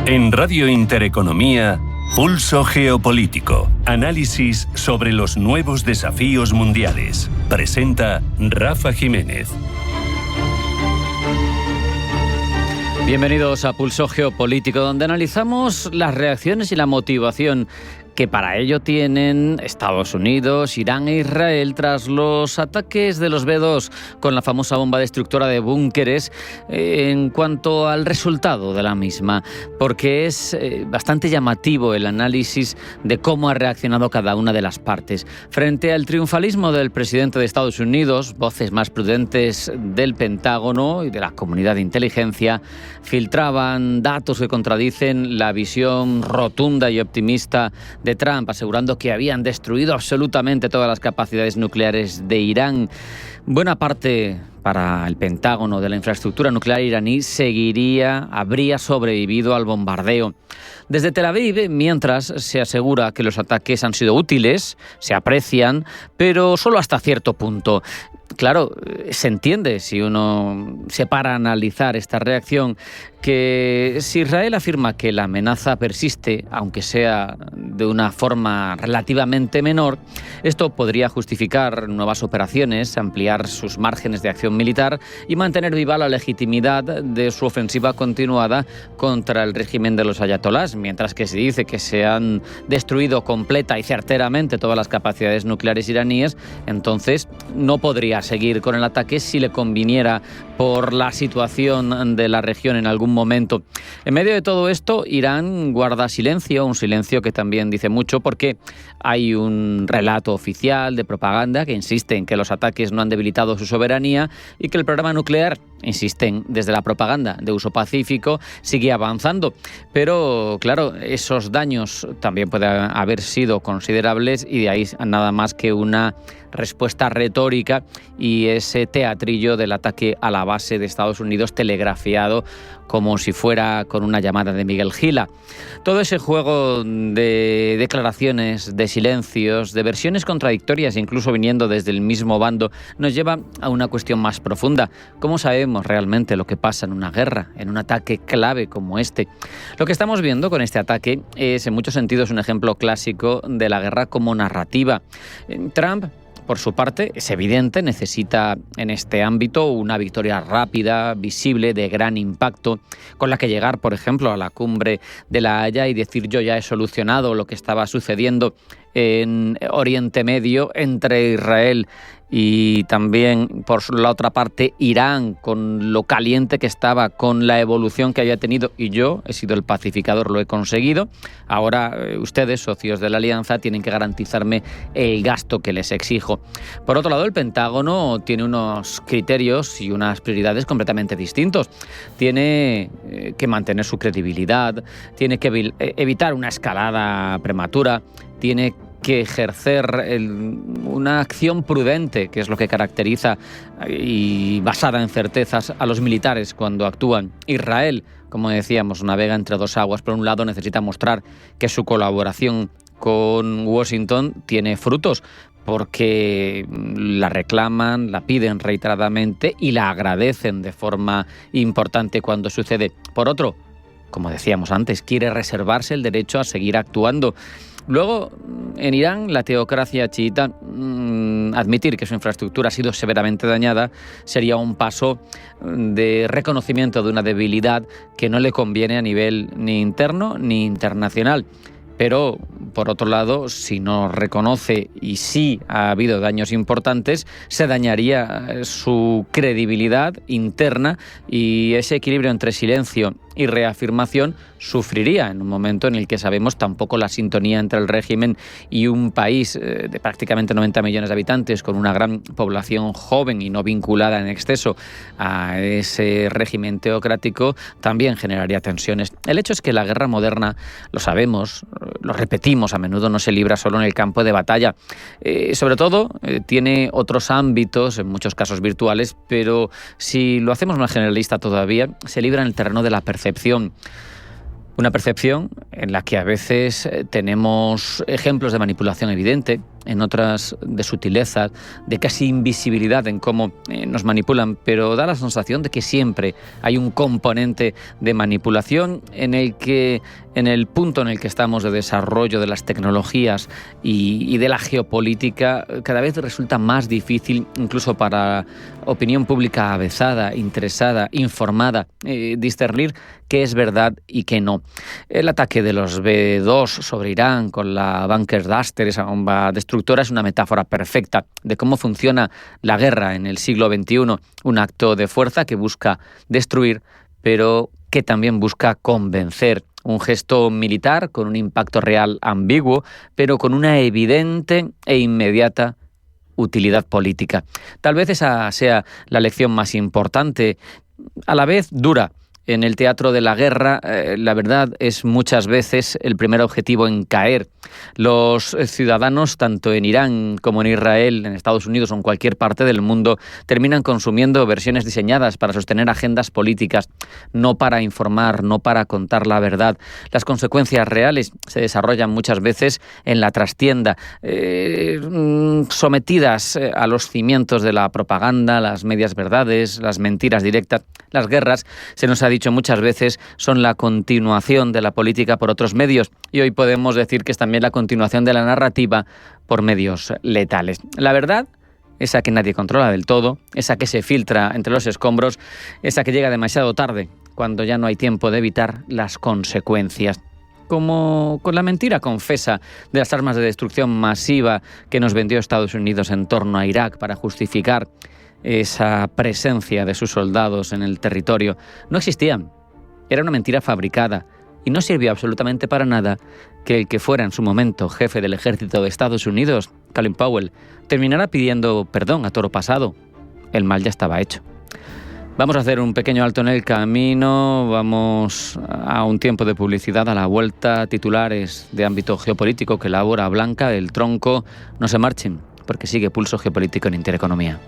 En Radio Intereconomía, Pulso Geopolítico. Análisis sobre los nuevos desafíos mundiales. Presenta Rafa Jiménez. Bienvenidos a Pulso Geopolítico, donde analizamos las reacciones y la motivación que para ello tienen Estados Unidos, Irán e Israel tras los ataques de los B-2 con la famosa bomba destructora de búnkeres en cuanto al resultado de la misma, porque es bastante llamativo el análisis de cómo ha reaccionado cada una de las partes. Frente al triunfalismo del presidente de Estados Unidos, voces más prudentes del Pentágono y de la comunidad de inteligencia filtraban datos que contradicen la visión rotunda y optimista de Trump, asegurando que habían destruido absolutamente todas las capacidades nucleares de Irán. Buena parte para el Pentágono de la infraestructura nuclear iraní habría sobrevivido al bombardeo. Desde Tel Aviv, mientras, se asegura que los ataques han sido útiles, se aprecian, pero solo hasta cierto punto. Claro, se entiende, si uno se para a analizar esta reacción, que si Israel afirma que la amenaza persiste, aunque sea de una forma relativamente menor, esto podría justificar nuevas operaciones, ampliar sus márgenes de acción militar y mantener viva la legitimidad de su ofensiva continuada contra el régimen de los ayatolás, mientras que se dice que se han destruido completa y certeramente todas las capacidades nucleares iraníes, entonces no podría seguir con el ataque si le conviniera por la situación de la región en algún momento. En medio de todo esto, Irán guarda silencio, un silencio que también dice mucho porque hay un relato oficial de propaganda que insiste en que los ataques no han debilitado su soberanía y que el programa nuclear, insisten desde la propaganda de uso pacífico, sigue avanzando. Pero claro, esos daños también pueden haber sido considerables y de ahí nada más que una respuesta retórica y ese teatrillo del ataque a la base de Estados Unidos telegrafiado como si fuera con una llamada de Miguel Gila. Todo ese juego de declaraciones, de silencios, de versiones contradictorias, incluso viniendo desde el mismo bando, nos lleva a una cuestión más profunda. ¿Cómo sabemos realmente lo que pasa en una guerra, en un ataque clave como este? Lo que estamos viendo con este ataque es en muchos sentidos un ejemplo clásico de la guerra como narrativa. Trump, por su parte, es evidente, necesita en este ámbito una victoria rápida, visible, de gran impacto, con la que llegar, por ejemplo, a la cumbre de La Haya y decir yo ya he solucionado lo que estaba sucediendo en Oriente Medio entre Israel y también, por la otra parte, Irán, con lo caliente que estaba, con la evolución que había tenido, y yo he sido el pacificador, lo he conseguido. Ahora ustedes, socios de la alianza, tienen que garantizarme el gasto que les exijo. Por otro lado, el Pentágono tiene unos criterios y unas prioridades completamente distintos. Tiene que mantener su credibilidad, tiene que evitar una escalada prematura, tiene que ejercer una acción prudente, que es lo que caracteriza y basada en certezas a los militares cuando actúan. Israel, como decíamos, navega entre dos aguas. Por un lado, necesita mostrar que su colaboración con Washington tiene frutos, porque la reclaman, la piden reiteradamente y la agradecen de forma importante cuando sucede. Por otro, como decíamos antes, quiere reservarse el derecho a seguir actuando. Luego, en Irán, la teocracia chiita, admitir que su infraestructura ha sido severamente dañada sería un paso de reconocimiento de una debilidad que no le conviene a nivel ni interno ni internacional. Pero, por otro lado, si no reconoce y sí ha habido daños importantes, se dañaría su credibilidad interna y ese equilibrio entre silencio y reafirmación sufriría en un momento en el que sabemos tampoco la sintonía entre el régimen y un país de prácticamente 90 millones de habitantes con una gran población joven y no vinculada en exceso a ese régimen teocrático también generaría tensiones. El hecho es que la guerra moderna, lo sabemos, lo repetimos, a menudo no se libra solo en el campo de batalla. Sobre todo tiene otros ámbitos, en muchos casos virtuales, pero si lo hacemos más generalista todavía, se libra en el terreno de la percepción. Una percepción en la que a veces tenemos ejemplos de manipulación evidente, en otras de sutileza, de casi invisibilidad en cómo nos manipulan, pero da la sensación de que siempre hay un componente de manipulación en el punto en el que estamos de desarrollo de las tecnologías y de la geopolítica. Cada vez resulta más difícil, incluso para opinión pública avezada, interesada, informada, discernir qué es verdad y qué no. El ataque de los B-2 sobre Irán con la Bunker-Duster, esa bomba destructora, es una metáfora perfecta de cómo funciona la guerra en el siglo XXI, un acto de fuerza que busca destruir, pero que también busca convencer. Un gesto militar con un impacto real ambiguo, pero con una evidente e inmediata utilidad política. Tal vez esa sea la lección más importante, a la vez dura. En el teatro de la guerra, la verdad es muchas veces el primer objetivo en caer. Los ciudadanos, tanto en Irán como en Israel, en Estados Unidos o en cualquier parte del mundo, terminan consumiendo versiones diseñadas para sostener agendas políticas, no para informar, no para contar la verdad. Las consecuencias reales se desarrollan muchas veces en la trastienda, sometidas a los cimientos de la propaganda, las medias verdades, las mentiras directas. Las guerras, se nos ha dicho muchas veces, son la continuación de la política por otros medios, y hoy podemos decir que es también la continuación de la narrativa por medios letales. La verdad, esa que nadie controla del todo, esa que se filtra entre los escombros, esa que llega demasiado tarde, cuando ya no hay tiempo de evitar las consecuencias. Como con la mentira confesa de las armas de destrucción masiva que nos vendió Estados Unidos en torno a Irak para justificar esa presencia de sus soldados en el territorio. No existían. Era una mentira fabricada y no sirvió absolutamente para nada que el que fuera en su momento jefe del ejército de Estados Unidos, Colin Powell, terminara pidiendo perdón a toro pasado. El mal ya estaba hecho. Vamos a hacer un pequeño alto en el camino, vamos a un tiempo de publicidad. A la vuelta, titulares de ámbito geopolítico que elabora Blanca del Tronco. No se marchen, porque sigue Pulso Geopolítico en Intereconomía.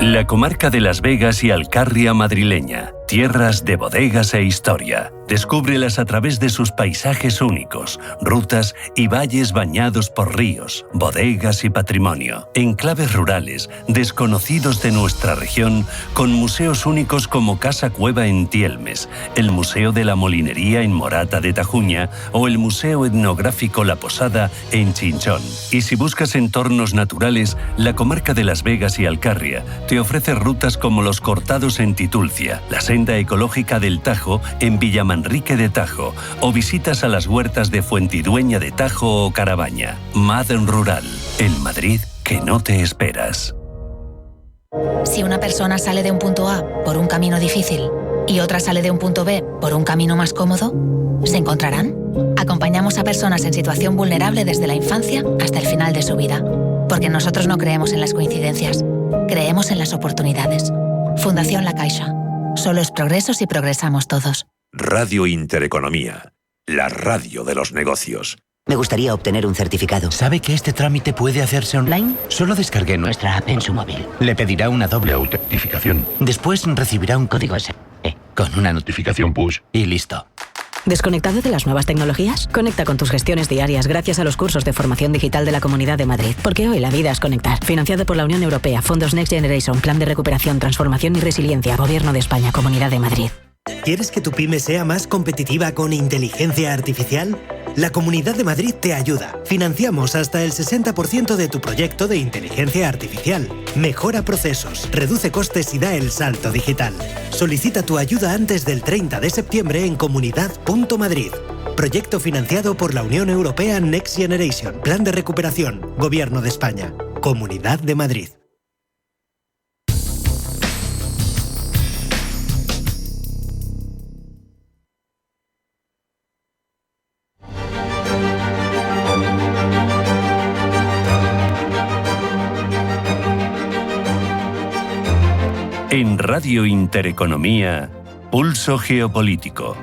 La comarca de Las Vegas y Alcarria madrileña, tierras de bodegas e historia. Descúbrelas a través de sus paisajes únicos, rutas y valles bañados por ríos, bodegas y patrimonio. Enclaves rurales, desconocidos de nuestra región, con museos únicos como Casa Cueva en Tielmes, el Museo de la Molinería en Morata de Tajuña o el Museo Etnográfico La Posada en Chinchón. Y si buscas entornos naturales, la comarca de Las Vegas y Alcarria te ofrece rutas como los Cortados en Titulcia, la senda ecológica del Tajo en Villamanrique de Tajo o visitas a las huertas de Fuentidueña de Tajo o Carabaña. Madden Rural, el Madrid que no te esperas. Si una persona sale de un punto A por un camino difícil y otra sale de un punto B por un camino más cómodo, ¿se encontrarán? Acompañamos a personas en situación vulnerable desde la infancia hasta el final de su vida, porque nosotros no creemos en las coincidencias, creemos en las oportunidades. Fundación La Caixa. Solo es progreso si progresamos todos. Radio Intereconomía, la radio de los negocios. Me gustaría obtener un certificado. ¿Sabe que este trámite puede hacerse online? Solo descargue nuestra app en su móvil. Le pedirá una doble autentificación. Después recibirá un código SMS con una notificación push y listo. ¿Desconectado de las nuevas tecnologías? Conecta con tus gestiones diarias gracias a los cursos de formación digital de la Comunidad de Madrid. Porque hoy la vida es conectar. Financiado por la Unión Europea, Fondos Next Generation, Plan de Recuperación, Transformación y Resiliencia, Gobierno de España, Comunidad de Madrid. ¿Quieres que tu pyme sea más competitiva con inteligencia artificial? La Comunidad de Madrid te ayuda. Financiamos hasta el 60% de tu proyecto de inteligencia artificial. Mejora procesos, reduce costes y da el salto digital. Solicita tu ayuda antes del 30 de septiembre en comunidad.madrid. Proyecto financiado por la Unión Europea Next Generation, Plan de Recuperación, Gobierno de España, Comunidad de Madrid. En Radio Intereconomía, Pulso Geopolítico.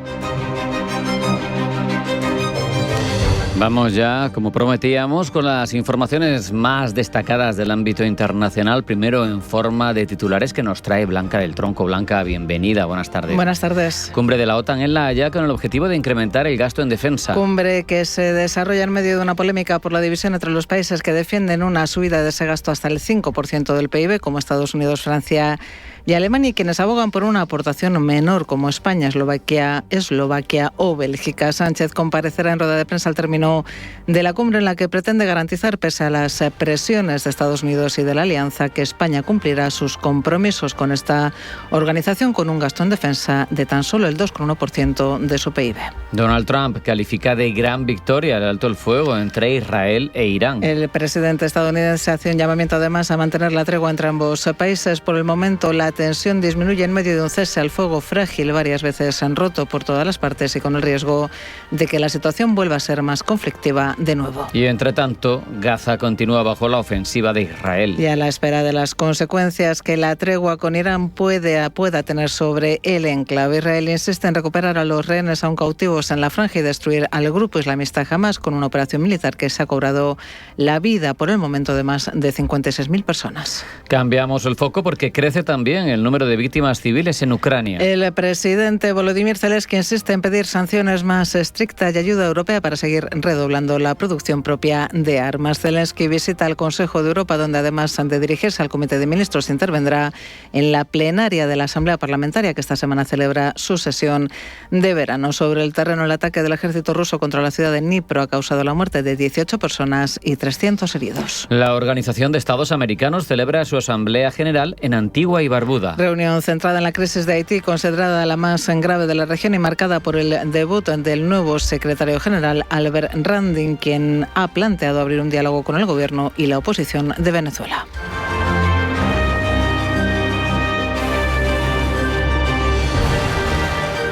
Vamos ya, como prometíamos, con las informaciones más destacadas del ámbito internacional. Primero en forma de titulares que nos trae Blanca del Tronco. Blanca, bienvenida, buenas tardes. Buenas tardes. Cumbre de la OTAN en La Haya con el objetivo de incrementar el gasto en defensa. Cumbre que se desarrolla en medio de una polémica por la división entre los países que defienden una subida de ese gasto hasta el 5% del PIB, como Estados Unidos, Francia y Alemania, y quienes abogan por una aportación menor, como España, Eslovaquia o Bélgica. Sánchez comparecerá en rueda de prensa al término de la cumbre, en la que pretende garantizar, pese a las presiones de Estados Unidos y de la Alianza, que España cumplirá sus compromisos con esta organización con un gasto en defensa de tan solo el 2,1% de su PIB. Donald Trump califica de gran victoria el alto el fuego entre Israel e Irán. El presidente estadounidense hace un llamamiento además a mantener la tregua entre ambos países. Por el momento, la tensión disminuye en medio de un cese al fuego frágil, varias veces roto por todas las partes y con el riesgo de que la situación vuelva a ser más conflictiva de nuevo. Y entre tanto, Gaza continúa bajo la ofensiva de Israel. Y a la espera de las consecuencias que la tregua con Irán pueda tener sobre el enclave, Israel insiste en recuperar a los rehenes aún cautivos en la franja y destruir al grupo islamista Hamas con una operación militar que se ha cobrado la vida por el momento de más de 56.000 personas. Cambiamos el foco porque crece también el número de víctimas civiles en Ucrania. El presidente Volodymyr Zelensky insiste en pedir sanciones más estrictas y ayuda europea para seguir redoblando la producción propia de armas. Zelensky visita el Consejo de Europa, donde además de dirigirse al Comité de Ministros intervendrá en la plenaria de la Asamblea Parlamentaria, que esta semana celebra su sesión de verano. Sobre el terreno, el ataque del ejército ruso contra la ciudad de Dnipro ha causado la muerte de 18 personas y 300 heridos. La Organización de Estados Americanos celebra su Asamblea General en Antigua y Barbuda. Reunión centrada en la crisis de Haití, considerada la más grave de la región y marcada por el debut del nuevo secretario general, Albert Randin, quien ha planteado abrir un diálogo con el gobierno y la oposición de Venezuela.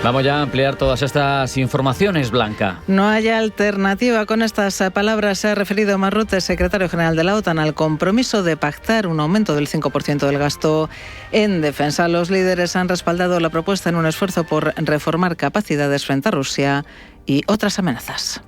Vamos ya a ampliar todas estas informaciones, Blanca. No hay alternativa. Con estas palabras se ha referido Mark Rutte, secretario general de la OTAN, al compromiso de pactar un aumento del 5% del gasto en defensa. Los líderes han respaldado la propuesta en un esfuerzo por reformar capacidades frente a Rusia y otras amenazas.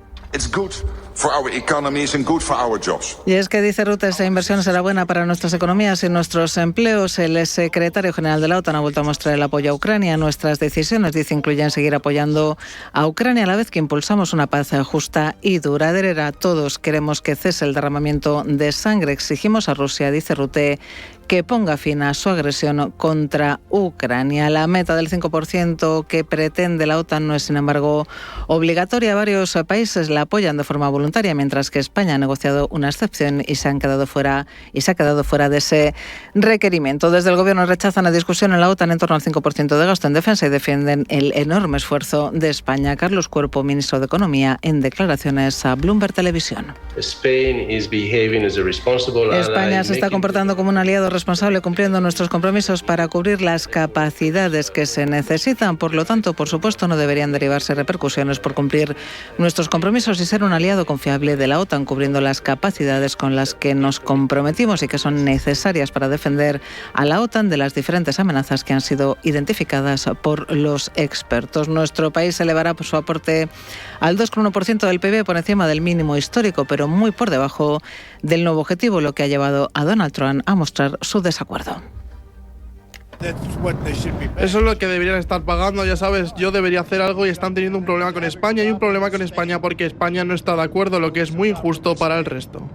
Y es que, dice Rutte, esa inversión será buena para nuestras economías y nuestros empleos. El secretario general de la OTAN ha vuelto a mostrar el apoyo a Ucrania. Nuestras decisiones, dice, incluyen seguir apoyando a Ucrania a la vez que impulsamos una paz justa y duradera. Todos queremos que cese el derramamiento de sangre. Exigimos a Rusia, dice Rutte, que ponga fin a su agresión contra Ucrania. La meta del 5% que pretende la OTAN no es, sin embargo, obligatoria. Varios países la apoyan de forma voluntaria, mientras que España ha negociado una excepción y se ha quedado fuera de ese requerimiento. Desde el Gobierno rechazan la discusión en la OTAN en torno al 5% de gasto en defensa y defienden el enorme esfuerzo de España. Carlos Cuerpo, ministro de Economía, en declaraciones a Bloomberg Televisión. España se está comportando como un aliado responsable, cumpliendo nuestros compromisos para cubrir las capacidades que se necesitan. Por lo tanto, por supuesto, no deberían derivarse repercusiones por cumplir nuestros compromisos y ser un aliado confiable de la OTAN, cubriendo las capacidades con las que nos comprometimos y que son necesarias para defender a la OTAN de las diferentes amenazas que han sido identificadas por los expertos. Nuestro país elevará su aporte al 2,1% del PIB, por encima del mínimo histórico, pero muy por debajo del nuevo objetivo, lo que ha llevado a Donald Trump a mostrar su desacuerdo. Eso es lo que deberían estar pagando, ya sabes, yo debería hacer algo y están teniendo un problema con España y un problema con España porque España no está de acuerdo, lo que es muy injusto para el resto.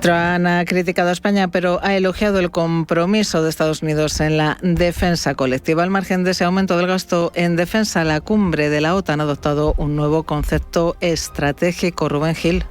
Trump ha criticado a España, pero ha elogiado el compromiso de Estados Unidos en la defensa colectiva. Al margen de ese aumento del gasto en defensa, la cumbre de la OTAN ha adoptado un nuevo concepto estratégico. Rubén Gil.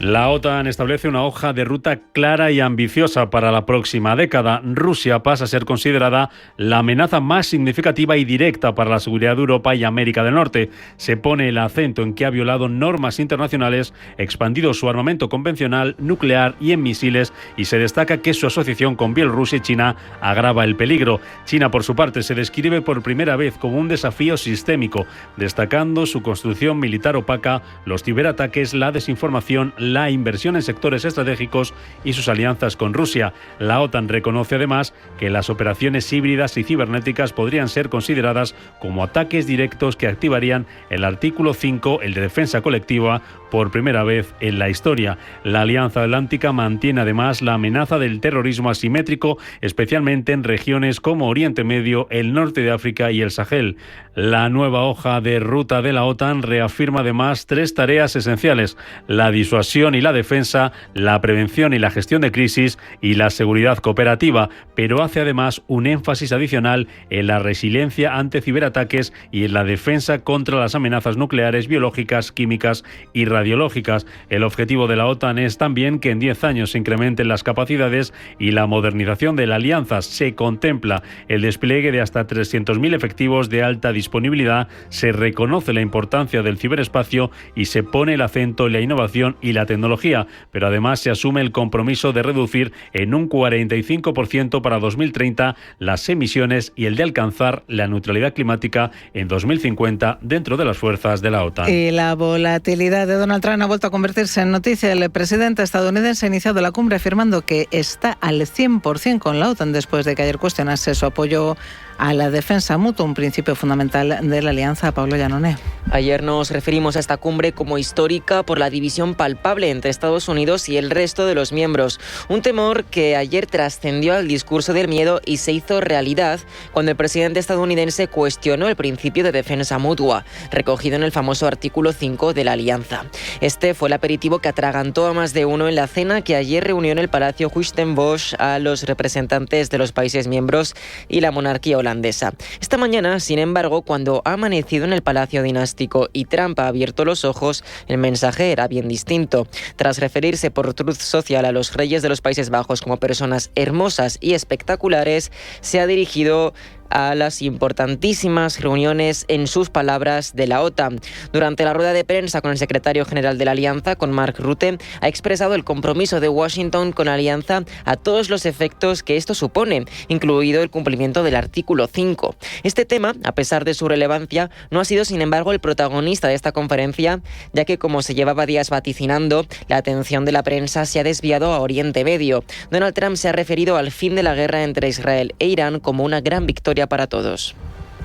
La OTAN establece una hoja de ruta clara y ambiciosa para la próxima década. Rusia pasa a ser considerada la amenaza más significativa y directa para la seguridad de Europa y América del Norte. Se pone el acento en que ha violado normas internacionales, expandido su armamento convencional, nuclear y en misiles, y se destaca que su asociación con Bielorrusia y China agrava el peligro. China, por su parte, se describe por primera vez como un desafío sistémico, destacando su construcción militar opaca, los ciberataques, la desinformación, la inversión en sectores estratégicos y sus alianzas con Rusia. La OTAN reconoce además que las operaciones híbridas y cibernéticas podrían ser consideradas como ataques directos que activarían el artículo 5, el de defensa colectiva, por primera vez en la historia. La Alianza Atlántica mantiene además la amenaza del terrorismo asimétrico, especialmente en regiones como Oriente Medio, el norte de África y el Sahel. La nueva hoja de ruta de la OTAN reafirma además 3 tareas esenciales: la disuasión y la defensa, la prevención y la gestión de crisis y la seguridad cooperativa, pero hace además un énfasis adicional en la resiliencia ante ciberataques y en la defensa contra las amenazas nucleares, biológicas, químicas y radiológicas. El objetivo de la OTAN es también que en 10 años se incrementen las capacidades y la modernización de la alianza. Se contempla el despliegue de hasta 300.000 efectivos de alta disponibilidad, se reconoce la importancia del ciberespacio y se pone el acento en la innovación y la tecnología, pero además se asume el compromiso de reducir en un 45% para 2030 las emisiones y el de alcanzar la neutralidad climática en 2050 dentro de las fuerzas de la OTAN. Y la volatilidad de Donald Trump ha vuelto a convertirse en noticia. El presidente estadounidense ha iniciado la cumbre afirmando que está al 100% con la OTAN después de que ayer cuestionase su apoyo a la defensa mutua, un principio fundamental de la alianza. Pablo Llanoné. Ayer nos referimos a esta cumbre como histórica por la división palpable entre Estados Unidos y el resto de los miembros. Un temor que ayer trascendió al discurso del miedo y se hizo realidad cuando el presidente estadounidense cuestionó el principio de defensa mutua, recogido en el famoso artículo 5 de la alianza. Este fue el aperitivo que atragantó a más de uno en la cena que ayer reunió en el Palacio Huistenbosch a los representantes de los países miembros y la monarquía holandesa. Esta mañana, sin embargo, cuando ha amanecido en el Palacio Dinástico y Trump ha abierto los ojos, el mensaje era bien distinto. Tras referirse por Truth Social a los reyes de los Países Bajos como personas hermosas y espectaculares, se ha dirigido a las importantísimas reuniones, en sus palabras, de la OTAN. Durante la rueda de prensa con el secretario general de la Alianza, con Mark Rutte, ha expresado el compromiso de Washington con la Alianza a todos los efectos que esto supone, incluido el cumplimiento del artículo 5. Este tema, a pesar de su relevancia, no ha sido, sin embargo, el protagonista de esta conferencia, ya que, como se llevaba días vaticinando, la atención de la prensa se ha desviado a Oriente Medio. Donald Trump se ha referido al fin de la guerra entre Israel e Irán como una gran victoria para todos.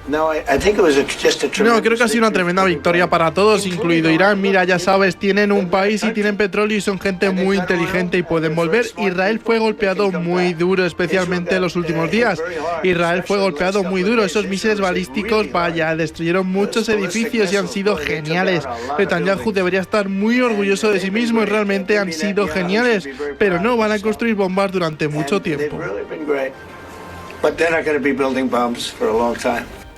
No, creo que ha sido una tremenda victoria para todos, incluido Irán. Mira, ya sabes, tienen un país y tienen petróleo y son gente muy inteligente y pueden volver. Israel fue golpeado muy duro, especialmente en los últimos días. Israel fue golpeado muy duro. Esos misiles balísticos, vaya, destruyeron muchos edificios y han sido geniales. Netanyahu debería estar muy orgulloso de sí mismo y realmente han sido geniales. Pero no, van a construir bombas durante mucho tiempo.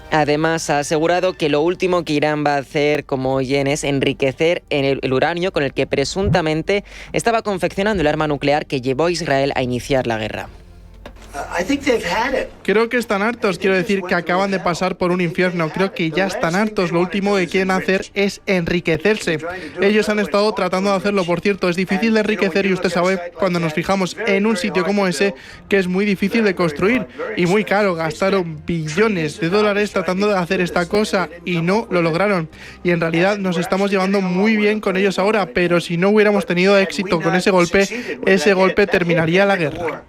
Además, ha asegurado que lo último que Irán va a hacer, como oyen, es enriquecer el uranio con el que presuntamente estaba confeccionando el arma nuclear que llevó a Israel a iniciar la guerra. Creo que están hartos, quiero decir que acaban de pasar por un infierno, creo que ya están hartos, lo último que quieren hacer es enriquecerse. Ellos han estado tratando de hacerlo, por cierto, es difícil de enriquecer y usted sabe, cuando nos fijamos en un sitio como ese, que es muy difícil de construir y muy caro, gastaron billones de dólares tratando de hacer esta cosa y no lo lograron. Y en realidad nos estamos llevando muy bien con ellos ahora, pero si no hubiéramos tenido éxito con ese golpe terminaría la guerra.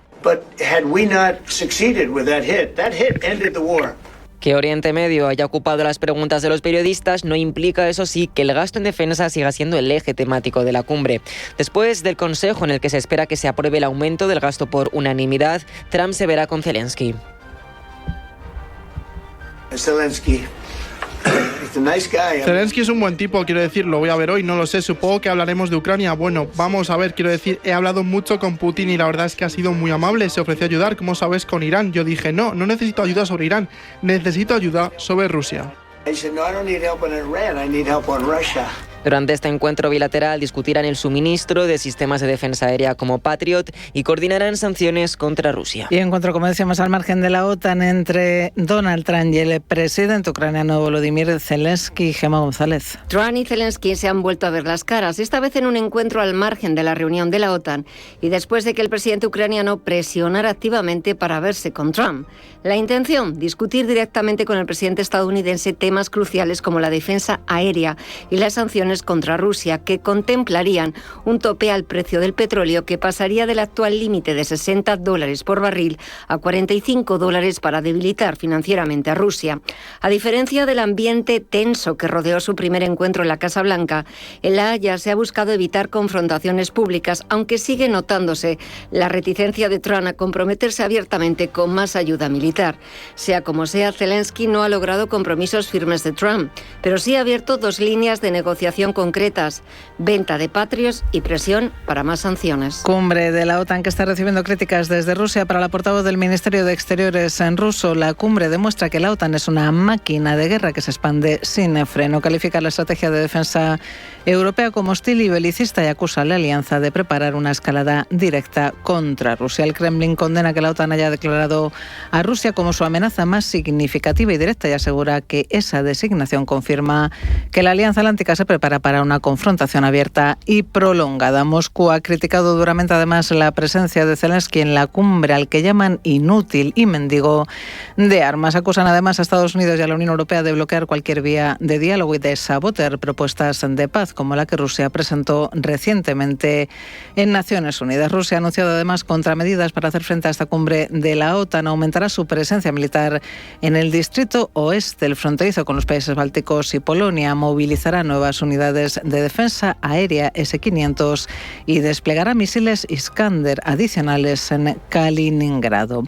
Que Oriente Medio haya ocupado las preguntas de los periodistas no implica, eso sí, que el gasto en defensa siga siendo el eje temático de la cumbre. Después del consejo en el que se espera que se apruebe el aumento del gasto por unanimidad, Trump se verá con Zelensky. Zelensky es un buen tipo, quiero decir, lo voy a ver hoy, no lo sé, supongo que hablaremos de Ucrania. Bueno, vamos a ver, quiero decir, he hablado mucho con Putin y la verdad es que ha sido muy amable, se ofreció a ayudar, como sabes, con Irán. Yo dije, no necesito ayuda sobre Irán, necesito ayuda sobre Rusia. Durante este encuentro bilateral discutirán el suministro de sistemas de defensa aérea como Patriot y coordinarán sanciones contra Rusia. Y encuentro, como decíamos, al margen de la OTAN entre Donald Trump y el presidente ucraniano Volodymyr Zelensky. Gemma González. Trump y Zelensky se han vuelto a ver las caras, esta vez en un encuentro al margen de la reunión de la OTAN y después de que el presidente ucraniano presionara activamente para verse con Trump. La intención, discutir directamente con el presidente estadounidense temas cruciales como la defensa aérea y las sanciones sanciones contra Rusia, que contemplarían un tope al precio del petróleo que pasaría del actual límite de $60 por barril a $45 para debilitar financieramente a Rusia. A diferencia del ambiente tenso que rodeó su primer encuentro en la Casa Blanca, en La Haya se ha buscado evitar confrontaciones públicas, aunque sigue notándose la reticencia de Trump a comprometerse abiertamente con más ayuda militar. Sea como sea, Zelensky no ha logrado compromisos firmes de Trump, pero sí ha abierto 2 líneas de negociación concretas: venta de Patriots y presión para más sanciones. Cumbre de la OTAN que está recibiendo críticas desde Rusia. Para la portavoz del Ministerio de Exteriores en ruso, la cumbre demuestra que la OTAN es una máquina de guerra que se expande sin freno. Califica la estrategia de defensa europea como hostil y belicista y acusa a la alianza de preparar una escalada directa contra Rusia. El Kremlin condena que la OTAN haya declarado a Rusia como su amenaza más significativa y directa y asegura que esa designación confirma que la Alianza Atlántica se prepara para una confrontación abierta y prolongada. Moscú ha criticado duramente además la presencia de Zelensky en la cumbre, al que llaman inútil y mendigo de armas. Acusan además a Estados Unidos y a la Unión Europea de bloquear cualquier vía de diálogo y de sabotear propuestas de paz como la que Rusia presentó recientemente en Naciones Unidas. Rusia ha anunciado además contramedidas para hacer frente a esta cumbre de la OTAN. Aumentará su presencia militar en el distrito oeste, el fronterizo con los países bálticos y Polonia. Movilizará nuevas unidades de defensa aérea S-500 y desplegará misiles Iskander adicionales en Kaliningrado.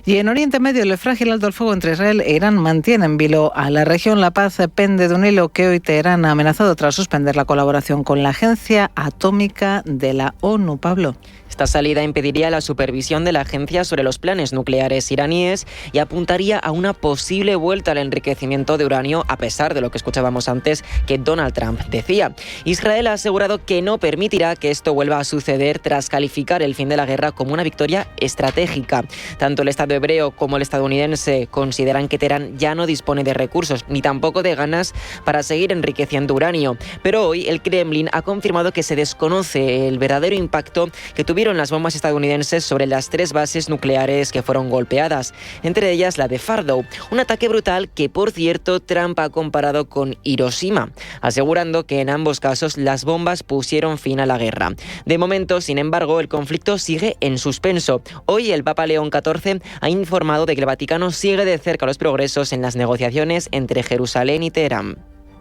Y en Oriente Medio, el frágil alto el fuego entre Israel e Irán mantiene en vilo a la región. La paz pende de un hilo que hoy Teherán ha amenazado tras suspender la colaboración con la Agencia Atómica de la ONU. Pablo. Esta salida impediría la supervisión de la agencia sobre los planes nucleares iraníes y apuntaría a una posible vuelta al enriquecimiento de uranio, a pesar de lo que escuchábamos antes que Donald Trump decía. Israel ha asegurado que no permitirá que esto vuelva a suceder tras calificar el fin de la guerra como una victoria estratégica. Tanto el Estado hebreo como el estadounidense consideran que Teherán ya no dispone de recursos ni tampoco de ganas para seguir enriqueciendo uranio. Pero hoy el Kremlin ha confirmado que se desconoce el verdadero impacto que tuvieron las bombas estadounidenses sobre las 3 bases nucleares que fueron golpeadas, entre ellas la de Fordow, un ataque brutal que, por cierto, Trump ha comparado con Hiroshima, asegurando que en ambos casos las bombas pusieron fin a la guerra. De momento, sin embargo, el conflicto sigue en suspenso. Hoy el Papa León XIV ha informado de que el Vaticano sigue de cerca los progresos en las negociaciones entre Jerusalén y Teherán.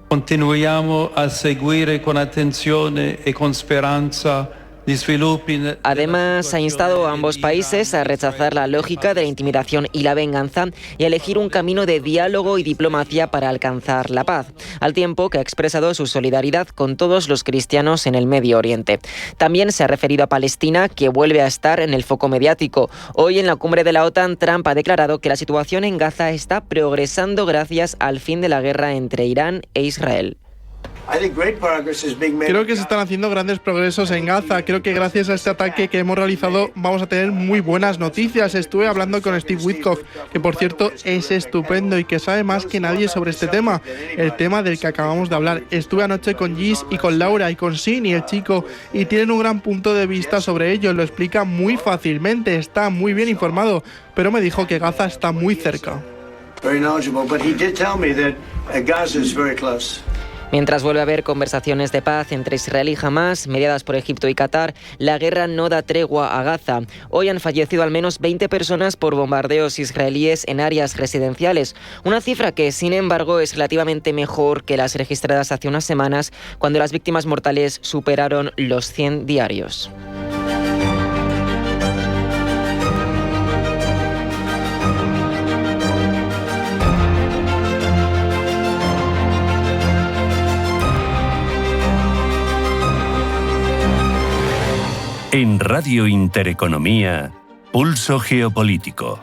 Continuiamo a seguire con attenzione e con speranza. Además, ha instado a ambos países a rechazar la lógica de la intimidación y la venganza y a elegir un camino de diálogo y diplomacia para alcanzar la paz, al tiempo que ha expresado su solidaridad con todos los cristianos en el Medio Oriente. También se ha referido a Palestina, que vuelve a estar en el foco mediático. Hoy, en la cumbre de la OTAN, Trump ha declarado que la situación en Gaza está progresando gracias al fin de la guerra entre Irán e Israel. Creo que se están haciendo grandes progresos en Gaza. Creo que gracias a este ataque que hemos realizado vamos a tener muy buenas noticias. Estuve hablando con Steve Witkoff, que por cierto es estupendo y que sabe más que nadie sobre este tema, el tema del que acabamos de hablar. Estuve anoche con Gis y con Laura y con Sini, el chico, y tienen un gran punto de vista sobre ello. Lo explica muy fácilmente, está muy bien informado, pero me dijo que Gaza está muy cerca. Mientras vuelve a haber conversaciones de paz entre Israel y Hamás, mediadas por Egipto y Qatar, la guerra no da tregua a Gaza. Hoy han fallecido al menos 20 personas por bombardeos israelíes en áreas residenciales, una cifra que, sin embargo, es relativamente mejor que las registradas hace unas semanas, cuando las víctimas mortales superaron los 100 diarios. En Radio Intereconomía, Pulso Geopolítico.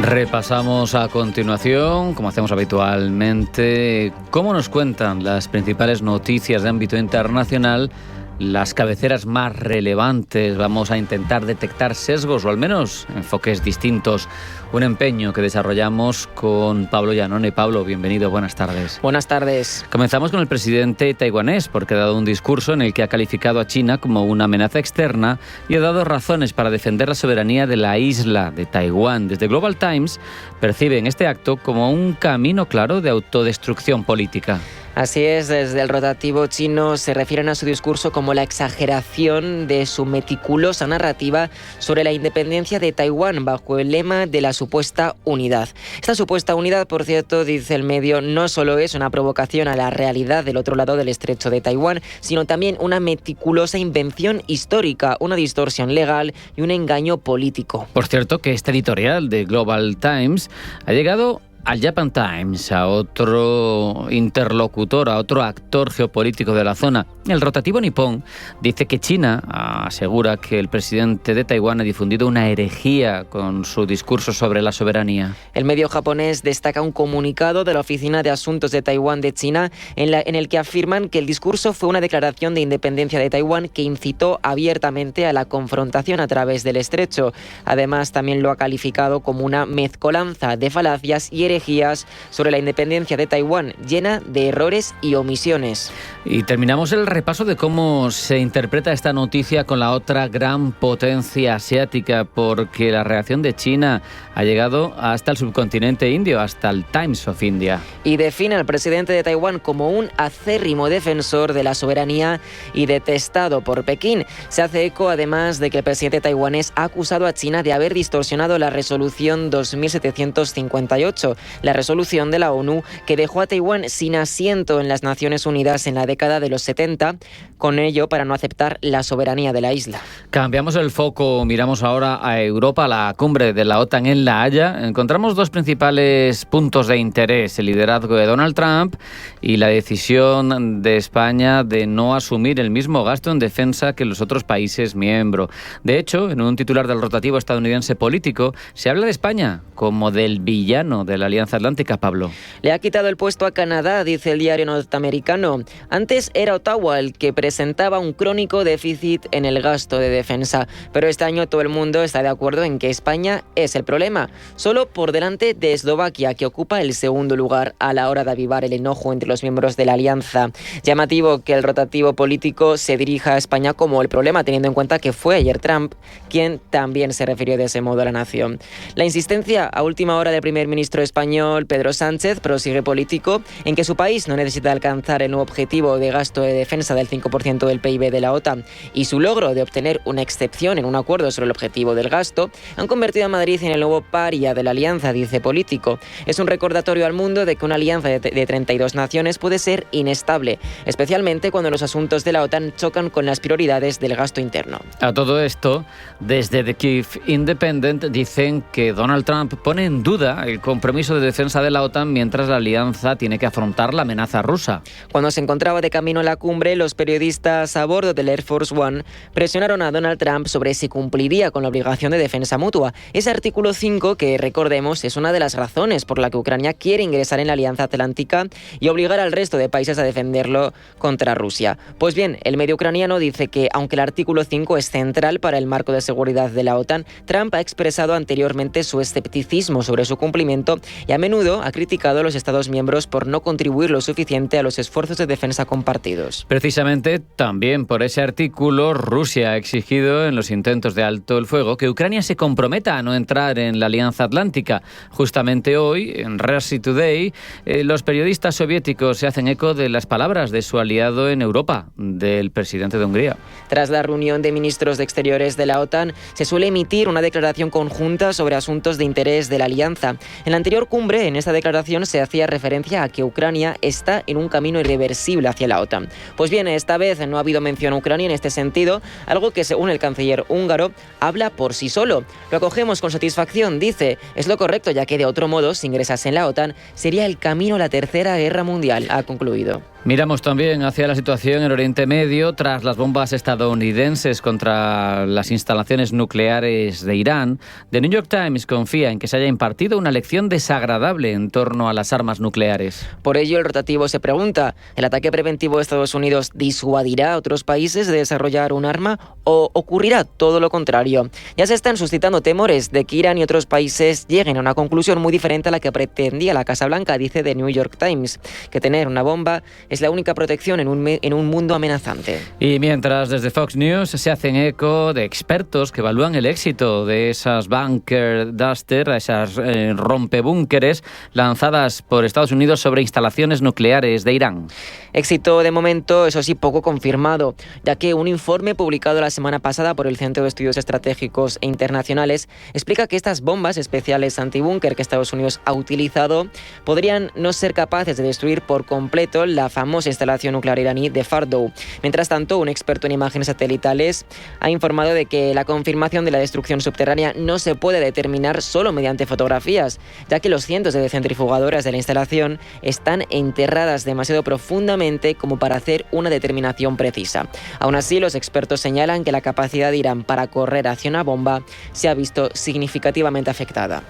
Repasamos a continuación, como hacemos habitualmente, cómo nos cuentan las principales noticias de ámbito internacional, las cabeceras más relevantes. Vamos a intentar detectar sesgos o al menos enfoques distintos. Un empeño que desarrollamos con Pablo Llanone. Pablo, bienvenido, buenas tardes. Buenas tardes. Comenzamos con el presidente taiwanés, porque ha dado un discurso en el que ha calificado a China como una amenaza externa y ha dado razones para defender la soberanía de la isla de Taiwán. Desde Global Times perciben este acto como un camino claro de autodestrucción política. Así es, desde el rotativo chino se refieren a su discurso como la exageración de su meticulosa narrativa sobre la independencia de Taiwán bajo el lema de la supuesta unidad. Esta supuesta unidad, por cierto, dice el medio, no solo es una provocación a la realidad del otro lado del estrecho de Taiwán, sino también una meticulosa invención histórica, una distorsión legal y un engaño político. Por cierto, que este editorial de Global Times ha llegado al Japan Times, a otro interlocutor, a otro actor geopolítico de la zona. El rotativo nipón dice que China asegura que el presidente de Taiwán ha difundido una herejía con su discurso sobre la soberanía. El medio japonés destaca un comunicado de la Oficina de Asuntos de Taiwán de China en el que afirman que el discurso fue una declaración de independencia de Taiwán que incitó abiertamente a la confrontación a través del estrecho. Además, también lo ha calificado como una mezcolanza de falacias y herejías sobre la independencia de Taiwán, llena de errores y omisiones. Y terminamos el repaso de cómo se interpreta esta noticia con la otra gran potencia asiática, porque la reacción de China ha llegado hasta el subcontinente indio, hasta el Times of India. Y define al presidente de Taiwán como un acérrimo defensor de la soberanía y detestado por Pekín. Se hace eco además de que el presidente taiwanés ha acusado a China de haber distorsionado la resolución 2758, la resolución de la ONU que dejó a Taiwán sin asiento en las Naciones Unidas en la década de los 70, con ello para no aceptar la soberanía de la isla. Cambiamos el foco, miramos ahora a Europa, a la cumbre de la OTAN en La Haya. Encontramos dos principales puntos de interés: el liderazgo de Donald Trump y la decisión de España de no asumir el mismo gasto en defensa que los otros países miembros. De hecho, en un titular del rotativo estadounidense Político, se habla de España como del villano de la Alianza Atlántica. Pablo. Le ha quitado el puesto a Canadá, dice el diario norteamericano. Antes era Ottawa el que presentaba un crónico déficit en el gasto de defensa, pero este año todo el mundo está de acuerdo en que España es el problema, solo por delante de Eslovaquia, que ocupa el segundo lugar a la hora de avivar el enojo entre los miembros de la alianza. Llamativo que el rotativo Político se dirija a España como el problema, teniendo en cuenta que fue ayer Trump quien también se refirió de ese modo a la nación. La insistencia a última hora del primer ministro español Pedro Sánchez, prosigue Político, en que su país no necesita alcanzar el nuevo objetivo de gasto de defensa del 5% del PIB de la OTAN y su logro de obtener una excepción en un acuerdo sobre el objetivo del gasto han convertido a Madrid en el nuevo paria de la alianza, dice Político. Es un recordatorio al mundo de que una alianza de 32 naciones puede ser inestable, especialmente cuando los asuntos de la OTAN chocan con las prioridades del gasto interno. A todo esto, desde The Kyiv Independent dicen que Donald Trump pone en duda el compromiso de defensa de la OTAN mientras la alianza tiene que afrontar la amenaza rusa. Cuando se encontraba de camino a la cumbre, los periodistas a bordo del Air Force One presionaron a Donald Trump sobre si cumpliría con la obligación de defensa mutua. Ese artículo 5, que recordemos, es una de las razones por la que Ucrania quiere ingresar en la Alianza Atlántica y obligar al resto de países a defenderlo contra Rusia. Pues bien, el medio ucraniano dice que, aunque el artículo 5 es central para el marco de seguridad de la OTAN, Trump ha expresado anteriormente su escepticismo sobre su cumplimiento y a menudo ha criticado a los Estados miembros por no contribuir lo suficiente a los esfuerzos de defensa compartidos. Precisamente también por ese artículo, Rusia ha exigido en los intentos de alto el fuego que Ucrania se comprometa a no entrar en la Alianza Atlántica. Justamente hoy, en Russia Today, los periodistas soviéticos se hacen eco de las palabras de su aliado en Europa, del presidente de Hungría. Tras la reunión de ministros de Exteriores de la OTAN, se suele emitir una declaración conjunta sobre asuntos de interés de la alianza. En la anterior cumbre, en esta declaración se hacía referencia a que Ucrania está en un camino irreversible hacia la OTAN. Pues bien, esta vez no ha habido mención a Ucrania en este sentido, algo que según el canciller húngaro habla por sí solo. Lo acogemos con satisfacción, dice, es lo correcto, ya que de otro modo, si ingresase en la OTAN, sería el camino a la Tercera Guerra Mundial, ha concluido. Miramos también hacia la situación en Oriente Medio tras las bombas estadounidenses contra las instalaciones nucleares de Irán. The New York Times confía en que se haya impartido una lección desagradable en torno a las armas nucleares. Por ello, el rotativo se pregunta, ¿el ataque preventivo de Estados Unidos disuadirá a otros países de desarrollar un arma o ocurrirá todo lo contrario? Ya se están suscitando temores de que Irán y otros países lleguen a una conclusión muy diferente a la que pretendía la Casa Blanca, dice The New York Times, que tener una bomba es la única protección en un mundo amenazante. Y mientras desde Fox News se hacen eco de expertos que evalúan el éxito de esas bunker duster, esas rompebúnkeres lanzadas por Estados Unidos sobre instalaciones nucleares de Irán. Éxito de momento, eso sí, poco confirmado, ya que un informe publicado la semana pasada por el Centro de Estudios Estratégicos e Internacionales explica que estas bombas especiales antibúnker que Estados Unidos ha utilizado podrían no ser capaces de destruir por completo la famosa instalación nuclear iraní de Fordow. Mientras tanto, un experto en imágenes satelitales ha informado de que la confirmación de la destrucción subterránea no se puede determinar solo mediante fotografías, ya que los cientos de centrifugadoras de la instalación están enterradas demasiado profundamente como para hacer una determinación precisa. Aún así, los expertos señalan que la capacidad de Irán para correr hacia una bomba se ha visto significativamente afectada.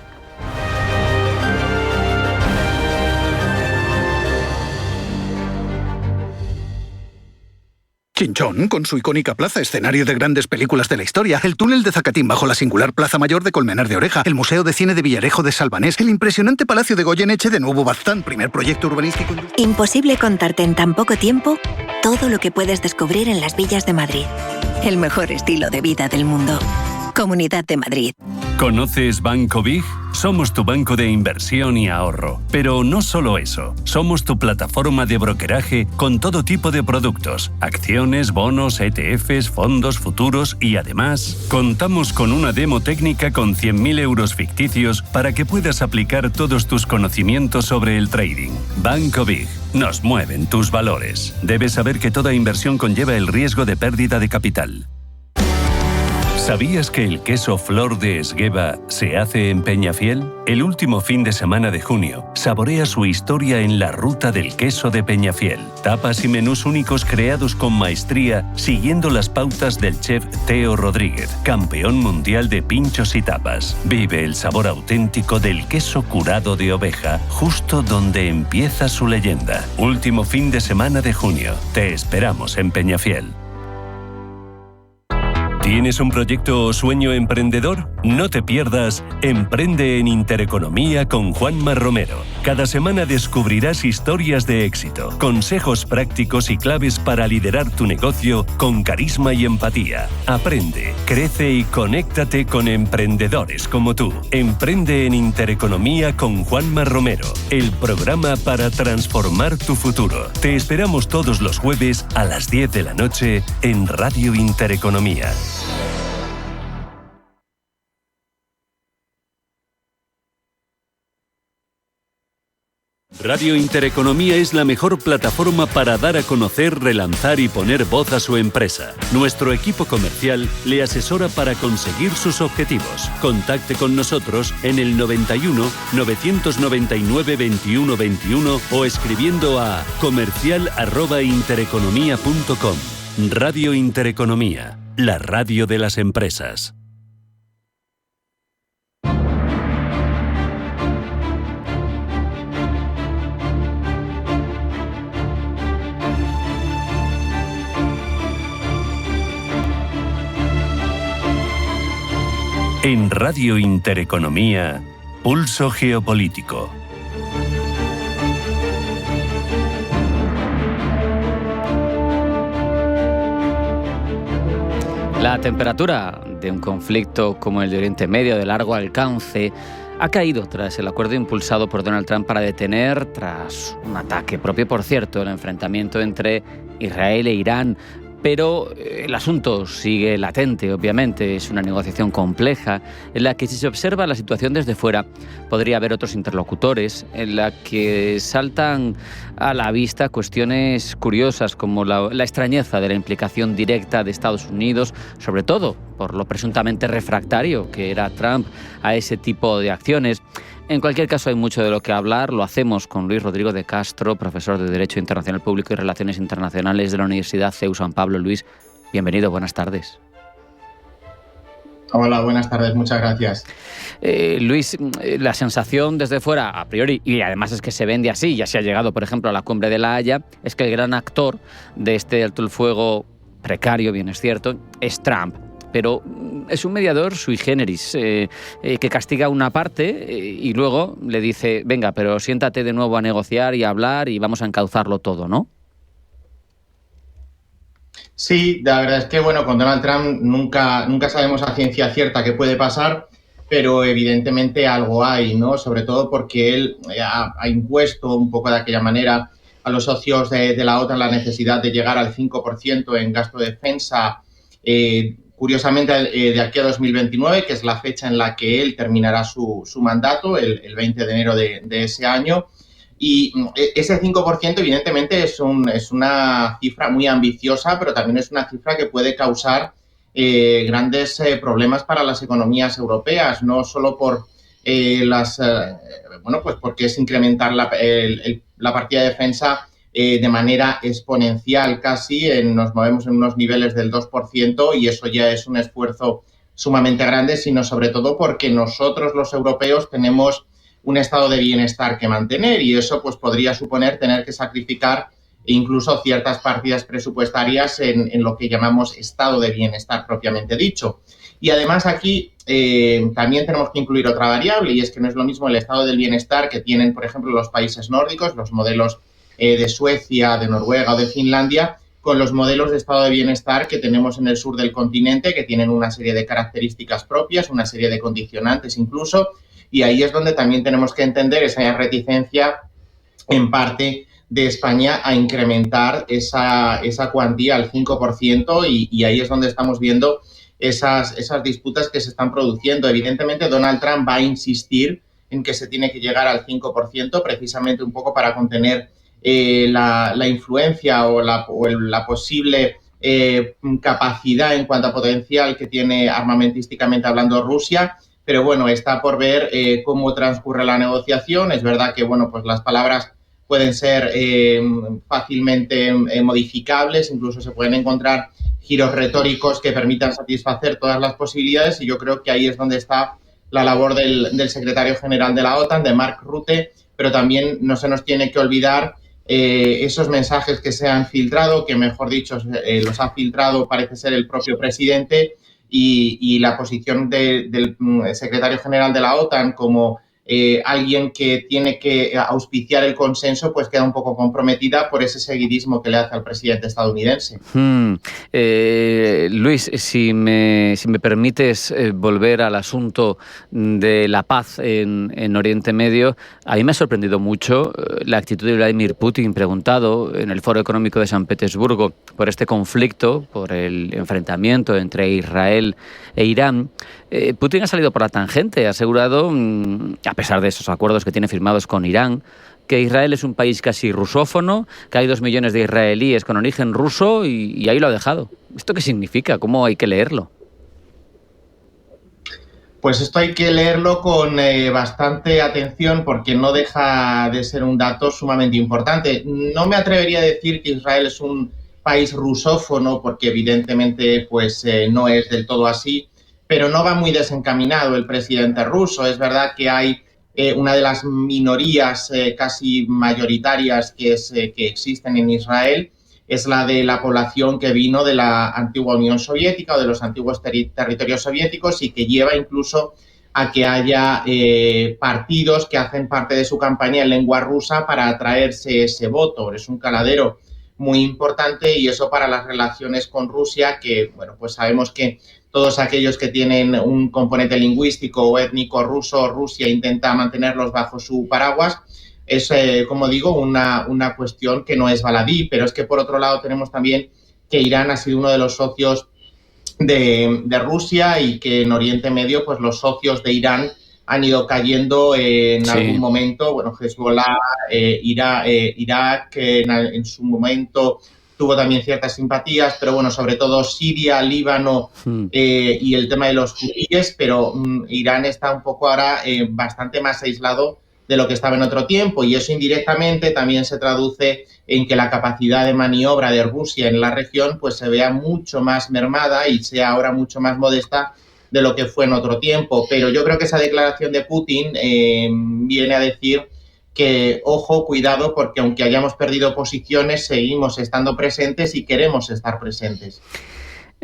Chinchón, con su icónica plaza, escenario de grandes películas de la historia, el túnel de Zacatín bajo la singular Plaza Mayor de Colmenar de Oreja, el Museo de Cine de Villarejo de Salvanés, el impresionante Palacio de Goyeneche de Nuevo Baztán, primer proyecto urbanístico. Imposible contarte en tan poco tiempo todo lo que puedes descubrir en las villas de Madrid. El mejor estilo de vida del mundo. Comunidad de Madrid. ¿Conoces Banco Big? Somos tu banco de inversión y ahorro. Pero no solo eso. Somos tu plataforma de brokeraje con todo tipo de productos. Acciones, bonos, ETFs, fondos, futuros y además contamos con una demo técnica con 100.000 euros ficticios para que puedas aplicar todos tus conocimientos sobre el trading. Banco Big. Nos mueven tus valores. Debes saber que toda inversión conlleva el riesgo de pérdida de capital. ¿Sabías que el queso Flor de Esgueva se hace en Peñafiel? El último fin de semana de junio, saborea su historia en la Ruta del Queso de Peñafiel. Tapas y menús únicos creados con maestría, siguiendo las pautas del chef Teo Rodríguez, campeón mundial de pinchos y tapas. Vive el sabor auténtico del queso curado de oveja, justo donde empieza su leyenda. Último fin de semana de junio. Te esperamos en Peñafiel. ¿Tienes un proyecto o sueño emprendedor? No te pierdas Emprende en Intereconomía con Juanma Romero. Cada semana descubrirás historias de éxito, consejos prácticos y claves para liderar tu negocio con carisma y empatía. Aprende, crece y conéctate con emprendedores como tú. Emprende en Intereconomía con Juanma Romero, el programa para transformar tu futuro. Te esperamos todos los jueves a las 10 de la noche en Radio Intereconomía. Radio Intereconomía es la mejor plataforma para dar a conocer, relanzar y poner voz a su empresa. Nuestro equipo comercial le asesora para conseguir sus objetivos. Contacte con nosotros en el 91 999 21 21 o escribiendo a comercial@intereconomia.com. Radio Intereconomía, la radio de las empresas. En Radio Intereconomía, Pulso Geopolítico. La temperatura de un conflicto como el de Oriente Medio de largo alcance ha caído tras el acuerdo impulsado por Donald Trump para detener, tras un ataque propio, por cierto, el enfrentamiento entre Israel e Irán. Pero el asunto sigue latente, obviamente. Es una negociación compleja en la que, si se observa la situación desde fuera, podría haber otros interlocutores, en la que saltan a la vista cuestiones curiosas como la extrañeza de la implicación directa de Estados Unidos, sobre todo por lo presuntamente refractario que era Trump a ese tipo de acciones. En cualquier caso, hay mucho de lo que hablar. Lo hacemos con Luis Rodrigo de Castro, profesor de Derecho Internacional Público y Relaciones Internacionales de la Universidad CEU San Pablo. Luis, bienvenido, buenas tardes. Hola, buenas tardes, muchas gracias. Luis, la sensación desde fuera, a priori, y además es que se vende así, ya se ha llegado, por ejemplo, a la cumbre de La Haya, es que el gran actor de este alto el fuego precario, bien es cierto, es Trump. Pero es un mediador sui generis, que castiga una parte y luego le dice, venga, pero siéntate de nuevo a negociar y a hablar y vamos a encauzarlo todo, ¿no? Sí, la verdad es que bueno, con Donald Trump nunca sabemos a ciencia cierta qué puede pasar, pero evidentemente algo hay, ¿no? Sobre todo porque él ha impuesto un poco de aquella manera a los socios de la OTAN la necesidad de llegar al 5% en gasto de defensa, curiosamente de aquí a 2029, que es la fecha en la que él terminará su mandato, el 20 de enero de ese año. Y ese 5% evidentemente es una cifra muy ambiciosa, pero también es una cifra que puede causar grandes problemas para las economías europeas, no solo por pues porque es incrementar la partida de defensa de manera exponencial casi, nos movemos en unos niveles del 2% y eso ya es un esfuerzo sumamente grande, sino sobre todo porque nosotros los europeos tenemos un estado de bienestar que mantener y eso pues podría suponer tener que sacrificar incluso ciertas partidas presupuestarias en lo que llamamos estado de bienestar propiamente dicho. Y además aquí también tenemos que incluir otra variable y es que no es lo mismo el estado del bienestar que tienen, por ejemplo, los países nórdicos, los modelos de Suecia, de Noruega o de Finlandia, con los modelos de estado de bienestar que tenemos en el sur del continente, que tienen una serie de características propias, una serie de condicionantes incluso, y ahí es donde también tenemos que entender esa reticencia en parte de España a incrementar esa cuantía al 5% y ahí es donde estamos viendo esas disputas que se están produciendo. Evidentemente, Donald Trump va a insistir en que se tiene que llegar al 5% precisamente un poco para contener la influencia o la posible capacidad en cuanto a potencial que tiene armamentísticamente hablando Rusia. Pero bueno, está por ver cómo transcurre la negociación. Es verdad que bueno, pues las palabras pueden ser fácilmente modificables, incluso se pueden encontrar giros retóricos que permitan satisfacer todas las posibilidades y yo creo que ahí es donde está la labor del secretario general de la OTAN, de Mark Rutte, pero también no se nos tiene que olvidar esos mensajes que se han filtrado, que mejor dicho los ha filtrado parece ser el propio presidente, y la posición del secretario general de la OTAN como alguien que tiene que auspiciar el consenso, pues queda un poco comprometida por ese seguidismo que le hace al presidente estadounidense. Luis, si me permites volver al asunto de la paz en Oriente Medio, a mí me ha sorprendido mucho la actitud de Vladimir Putin, preguntado en el Foro Económico de San Petersburgo por este conflicto, por el enfrentamiento entre Israel e Irán. Putin ha salido por la tangente, ha asegurado, a pesar de esos acuerdos que tiene firmados con Irán, que Israel es un país casi rusófono, que hay 2 millones de israelíes con origen ruso y ahí lo ha dejado. ¿Esto qué significa? ¿Cómo hay que leerlo? Pues esto hay que leerlo con bastante atención porque no deja de ser un dato sumamente importante. No me atrevería a decir que Israel es un país rusófono porque evidentemente pues no es del todo así, pero no va muy desencaminado el presidente ruso. Es verdad que hay una de las minorías casi mayoritarias que existen en Israel, es la de la población que vino de la antigua Unión Soviética o de los antiguos territorios soviéticos y que lleva incluso a que haya partidos que hacen parte de su campaña en lengua rusa para atraerse ese voto. Es un caladero muy importante y eso para las relaciones con Rusia, que bueno, pues sabemos que todos aquellos que tienen un componente lingüístico o étnico ruso, Rusia intenta mantenerlos bajo su paraguas. Es, como digo, una cuestión que no es baladí, pero es que por otro lado tenemos también que Irán ha sido uno de los socios de Rusia y que en Oriente Medio pues los socios de Irán han ido cayendo en algún momento. Bueno, Hezbollah, Irak, en su momento tuvo también ciertas simpatías, pero bueno, sobre todo Siria, Líbano y el tema de los hutíes, pero Irán está un poco ahora bastante más aislado de lo que estaba en otro tiempo y eso indirectamente también se traduce en que la capacidad de maniobra de Rusia en la región pues se vea mucho más mermada y sea ahora mucho más modesta de lo que fue en otro tiempo. Pero yo creo que esa declaración de Putin viene a decir que, ojo, cuidado, porque aunque hayamos perdido posiciones, seguimos estando presentes y queremos estar presentes.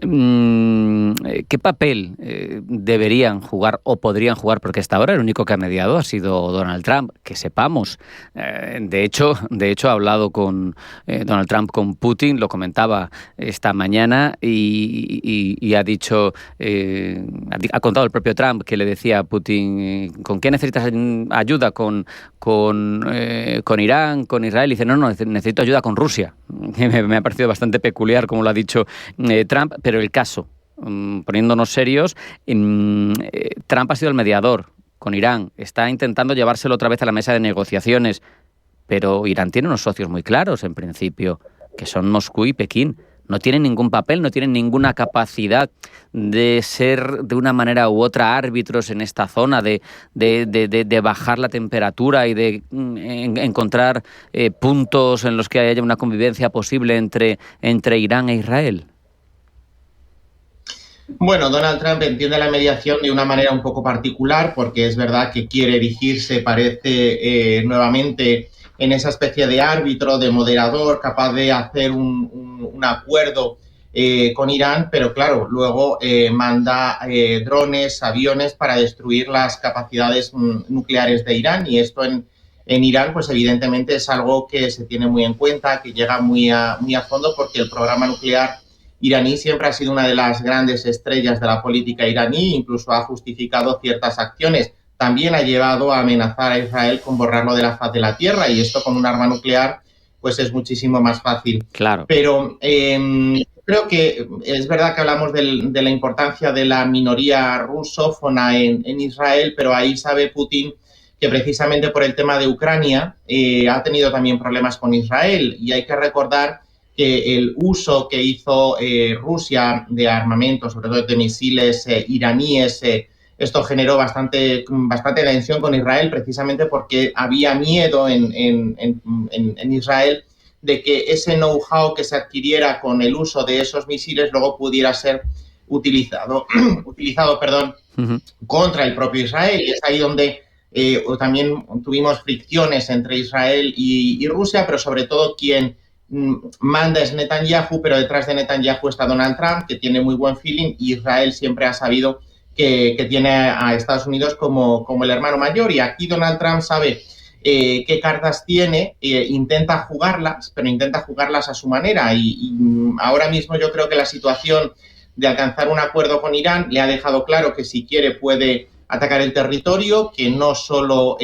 ¿Qué papel deberían jugar o podrían jugar? Porque hasta ahora el único que ha mediado ha sido Donald Trump, que sepamos. De hecho, ha hablado con Donald Trump con Putin, lo comentaba esta mañana y ha dicho, ha contado el propio Trump que le decía a Putin, ¿con qué necesitas ayuda? ¿Con Irán, con Israel? Y dice, no, necesito ayuda con Rusia. Me ha parecido bastante peculiar como lo ha dicho Trump, pero el caso, poniéndonos serios, Trump ha sido el mediador con Irán, está intentando llevárselo otra vez a la mesa de negociaciones, pero Irán tiene unos socios muy claros en principio, que son Moscú y Pekín. No tienen ningún papel, no tienen ninguna capacidad de ser de una manera u otra árbitros en esta zona, de bajar la temperatura y de encontrar puntos en los que haya una convivencia posible entre Irán e Israel. Bueno, Donald Trump entiende la mediación de una manera un poco particular, porque es verdad que quiere erigirse, parece, nuevamente en esa especie de árbitro, de moderador, capaz de hacer un acuerdo con Irán, pero claro, luego manda drones, aviones para destruir las capacidades nucleares de Irán, y esto en Irán, pues evidentemente es algo que se tiene muy en cuenta, que llega muy a fondo, porque el programa nuclear iraní siempre ha sido una de las grandes estrellas de la política iraní, incluso ha justificado ciertas acciones. También ha llevado a amenazar a Israel con borrarlo de la faz de la tierra, y esto con un arma nuclear pues es muchísimo más fácil. Claro. Pero creo que es verdad que hablamos de la importancia de la minoría rusófona en Israel, pero ahí sabe Putin que precisamente por el tema de Ucrania ha tenido también problemas con Israel, y hay que recordar que el uso que hizo Rusia de armamento, sobre todo de misiles iraníes, esto generó bastante tensión con Israel, precisamente porque había miedo en Israel de que ese know-how que se adquiriera con el uso de esos misiles luego pudiera ser utilizado contra el propio Israel. Y es ahí donde también tuvimos fricciones entre Israel y Rusia, pero sobre todo quien manda es Netanyahu, pero detrás de Netanyahu está Donald Trump, que tiene muy buen feeling, y Israel siempre ha sabido que tiene a Estados Unidos como el hermano mayor, y aquí Donald Trump sabe qué cartas tiene, intenta jugarlas, pero intenta jugarlas a su manera, y ahora mismo yo creo que la situación de alcanzar un acuerdo con Irán le ha dejado claro que si quiere puede atacar el territorio, que no solo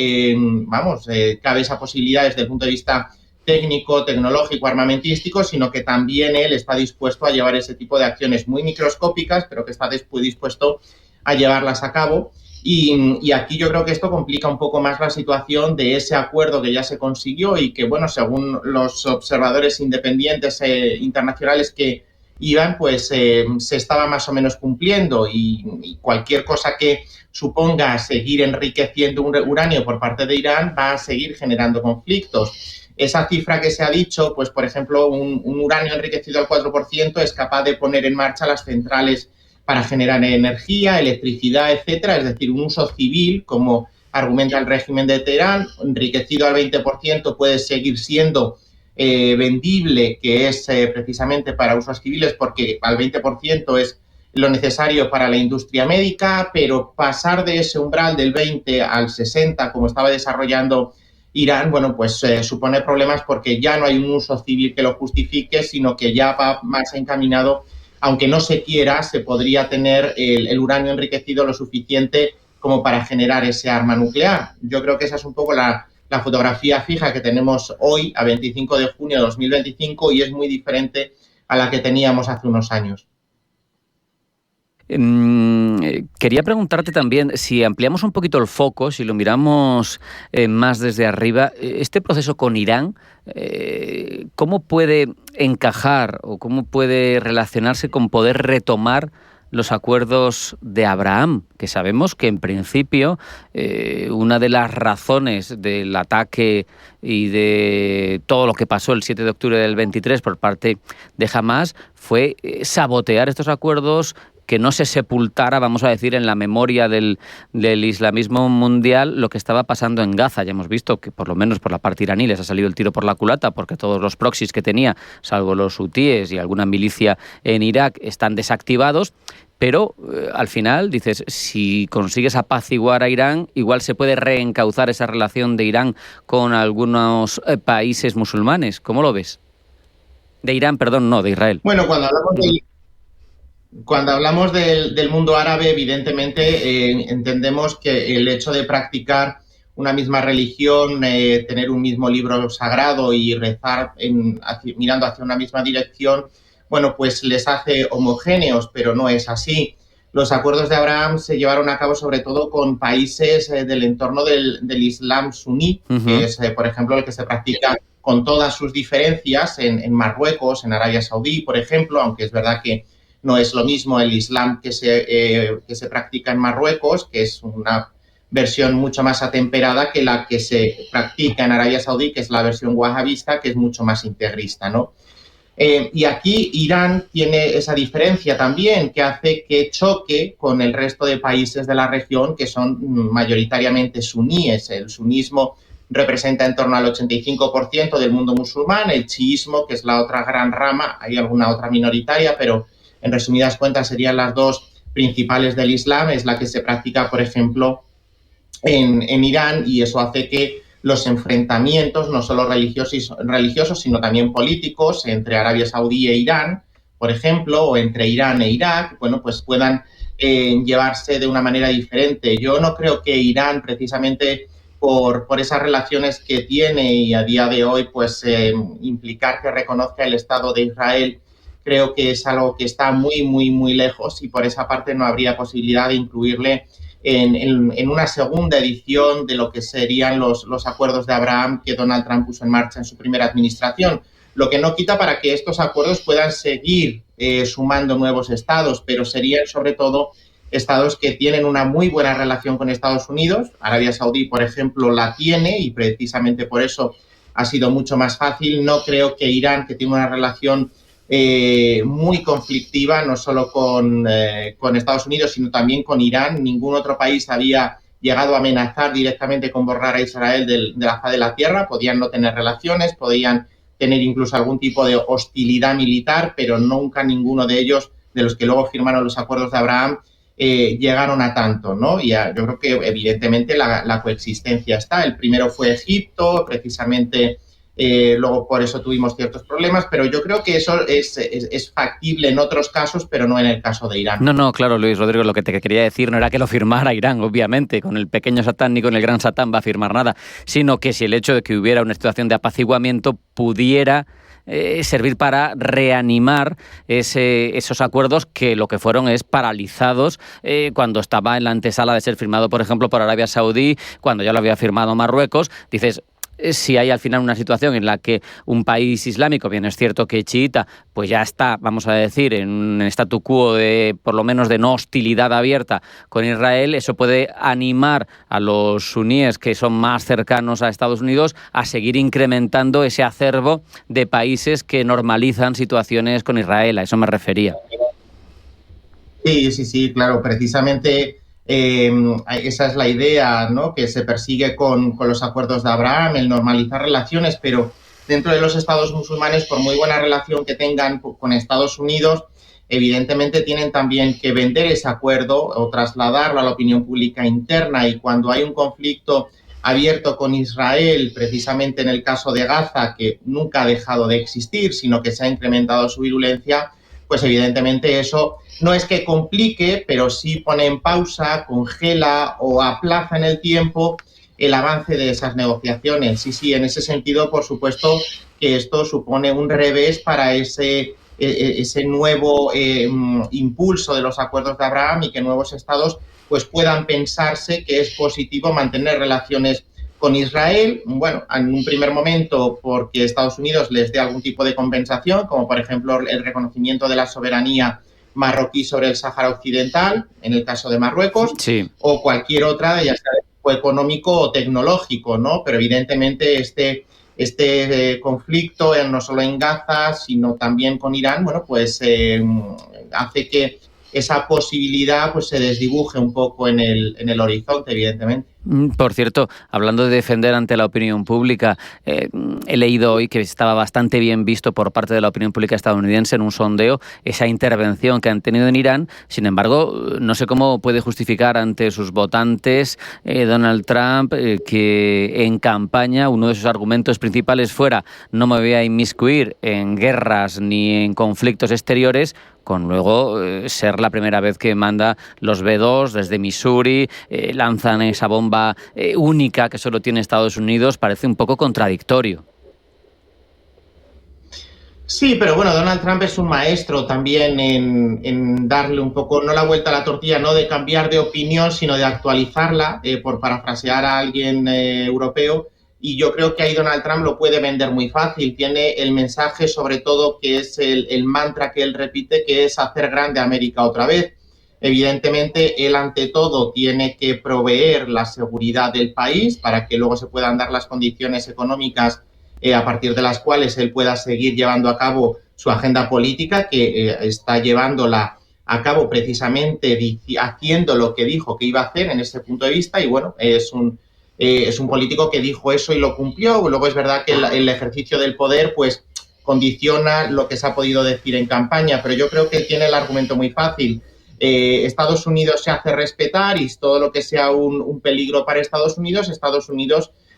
cabe esa posibilidad desde el punto de vista técnico, tecnológico, armamentístico, sino que también él está dispuesto a llevar ese tipo de acciones muy microscópicas, pero que está dispuesto a llevarlas a cabo. Y aquí yo creo que esto complica un poco más la situación de ese acuerdo que ya se consiguió y que, bueno, según los observadores independientes internacionales que iban, pues se estaba más o menos cumpliendo, y cualquier cosa que suponga seguir enriqueciendo un uranio por parte de Irán va a seguir generando conflictos. Esa cifra que se ha dicho, pues por ejemplo, un uranio enriquecido al 4% es capaz de poner en marcha las centrales para generar energía, electricidad, etcétera, es decir, un uso civil, como argumenta el régimen de Teherán, enriquecido al 20% puede seguir siendo vendible, que es precisamente para usos civiles, porque al 20% es lo necesario para la industria médica, pero pasar de ese umbral del 20 al 60, como estaba desarrollando Irán, bueno, pues supone problemas, porque ya no hay un uso civil que lo justifique, sino que ya va más encaminado, aunque no se quiera, se podría tener el uranio enriquecido lo suficiente como para generar ese arma nuclear. Yo creo que esa es un poco la fotografía fija que tenemos hoy, a 25 de junio de 2025, y es muy diferente a la que teníamos hace unos años. Quería preguntarte también, si ampliamos un poquito el foco, si lo miramos más desde arriba, este proceso con Irán, ¿cómo puede encajar o cómo puede relacionarse con poder retomar los acuerdos de Abraham? Que sabemos que en principio una de las razones del ataque y de todo lo que pasó el 7 de octubre del 23 por parte de Hamás fue sabotear estos acuerdos, que no se sepultara, vamos a decir, en la memoria del islamismo mundial lo que estaba pasando en Gaza. Ya hemos visto que por lo menos por la parte iraní les ha salido el tiro por la culata, porque todos los proxies que tenía, salvo los hutíes y alguna milicia en Irak, están desactivados. Pero al final, dices, si consigues apaciguar a Irán, igual se puede reencauzar esa relación de Irán con algunos países musulmanes. ¿Cómo lo ves? De Irán, perdón, no, de Israel. Bueno, cuando hablamos del mundo árabe, evidentemente entendemos que el hecho de practicar una misma religión, tener un mismo libro sagrado y rezar mirando hacia una misma dirección, bueno, pues les hace homogéneos, pero no es así. Los acuerdos de Abraham se llevaron a cabo sobre todo con países del entorno del Islam suní, que es, por ejemplo, el que se practica con todas sus diferencias en Marruecos, en Arabia Saudí, por ejemplo, aunque es verdad que no es lo mismo el Islam que se practica en Marruecos, que es una versión mucho más atemperada que la que se practica en Arabia Saudí, que es la versión wahabista, que es mucho más integrista, ¿no? Y aquí Irán tiene esa diferencia también que hace que choque con el resto de países de la región que son mayoritariamente suníes. El sunismo representa en torno al 85% del mundo musulmán, el chiismo, que es la otra gran rama, hay alguna otra minoritaria, pero en resumidas cuentas serían las dos principales del Islam, es la que se practica, por ejemplo, en Irán, y eso hace que los enfrentamientos, no solo religiosos, sino también políticos, entre Arabia Saudí e Irán, por ejemplo, o entre Irán e Irak, bueno, pues puedan llevarse de una manera diferente. Yo no creo que Irán, precisamente por esas relaciones que tiene y a día de hoy, pues implicar que reconozca el Estado de Israel, creo que es algo que está muy, muy, muy lejos, y por esa parte no habría posibilidad de incluirle en una segunda edición de lo que serían los acuerdos de Abraham que Donald Trump puso en marcha en su primera administración. Lo que no quita para que estos acuerdos puedan seguir sumando nuevos estados, pero serían sobre todo estados que tienen una muy buena relación con Estados Unidos. Arabia Saudí, por ejemplo, la tiene, y precisamente por eso ha sido mucho más fácil. No creo que Irán, que tiene una relación muy conflictiva, no solo con Estados Unidos, sino también con Irán. Ningún otro país había llegado a amenazar directamente con borrar a Israel de la faz de la tierra. Podían no tener relaciones, podían tener incluso algún tipo de hostilidad militar, pero nunca ninguno de ellos, de los que luego firmaron los acuerdos de Abraham, llegaron a tanto, ¿no? Y yo creo que evidentemente la coexistencia está. El primero fue Egipto, precisamente. Luego por eso tuvimos ciertos problemas, pero yo creo que eso es factible en otros casos, pero no en el caso de Irán. No, claro, Luis Rodrigo, lo que te quería decir no era que lo firmara Irán, obviamente, con el pequeño Satán ni con el gran Satán va a firmar nada, sino que si el hecho de que hubiera una situación de apaciguamiento pudiera servir para reanimar esos acuerdos que lo que fueron es paralizados cuando estaba en la antesala de ser firmado, por ejemplo, por Arabia Saudí, cuando ya lo había firmado Marruecos. Dices, si hay al final una situación en la que un país islámico, bien es cierto que chiita, pues ya está, vamos a decir, en un statu quo de, por lo menos, de no hostilidad abierta con Israel, eso puede animar a los suníes que son más cercanos a Estados Unidos a seguir incrementando ese acervo de países que normalizan situaciones con Israel. A eso me refería. Sí, claro, precisamente esa es la idea, ¿no?, que se persigue con los acuerdos de Abraham, el normalizar relaciones, pero dentro de los estados musulmanes, por muy buena relación que tengan con Estados Unidos, evidentemente tienen también que vender ese acuerdo o trasladarlo a la opinión pública interna, y cuando hay un conflicto abierto con Israel, precisamente en el caso de Gaza, que nunca ha dejado de existir, sino que se ha incrementado su virulencia, pues evidentemente eso no es que complique, pero sí pone en pausa, congela o aplaza en el tiempo el avance de esas negociaciones. Sí, en ese sentido, por supuesto, que esto supone un revés para ese nuevo impulso de los acuerdos de Abraham, y que nuevos estados pues puedan pensarse que es positivo mantener relaciones con Israel, bueno, en un primer momento porque Estados Unidos les dé algún tipo de compensación, como por ejemplo el reconocimiento de la soberanía marroquí sobre el Sáhara Occidental, en el caso de Marruecos, sí, o cualquier otra, ya sea de tipo económico o tecnológico, ¿no? Pero evidentemente este conflicto, no solo en Gaza, sino también con Irán, bueno, pues hace que esa posibilidad pues se desdibuje un poco en el horizonte, evidentemente. Por cierto, hablando de defender ante la opinión pública, he leído hoy que estaba bastante bien visto por parte de la opinión pública estadounidense en un sondeo esa intervención que han tenido en Irán. Sin embargo, no sé cómo puede justificar ante sus votantes Donald Trump que en campaña uno de sus argumentos principales fuera no me voy a inmiscuir en guerras ni en conflictos exteriores, con luego ser la primera vez que manda los B-2 desde Missouri, lanzan esa bomba única que solo tiene Estados Unidos. Parece un poco contradictorio. Sí, pero bueno, Donald Trump es un maestro también en darle un poco, no la vuelta a la tortilla, no de cambiar de opinión, sino de actualizarla, por parafrasear a alguien europeo. Y yo creo que ahí Donald Trump lo puede vender muy fácil. Tiene el mensaje, sobre todo, que es el mantra que él repite, que es hacer grande América otra vez. Evidentemente, él ante todo tiene que proveer la seguridad del país para que luego se puedan dar las condiciones económicas a partir de las cuales él pueda seguir llevando a cabo su agenda política, que está llevándola a cabo precisamente haciendo lo que dijo que iba a hacer en ese punto de vista. Y bueno, es un político que dijo eso y lo cumplió. Luego es verdad que el ejercicio del poder pues condiciona lo que se ha podido decir en campaña, pero yo creo que él tiene el argumento muy fácil. Estados Unidos se hace respetar y todo lo que sea un peligro para Estados Unidos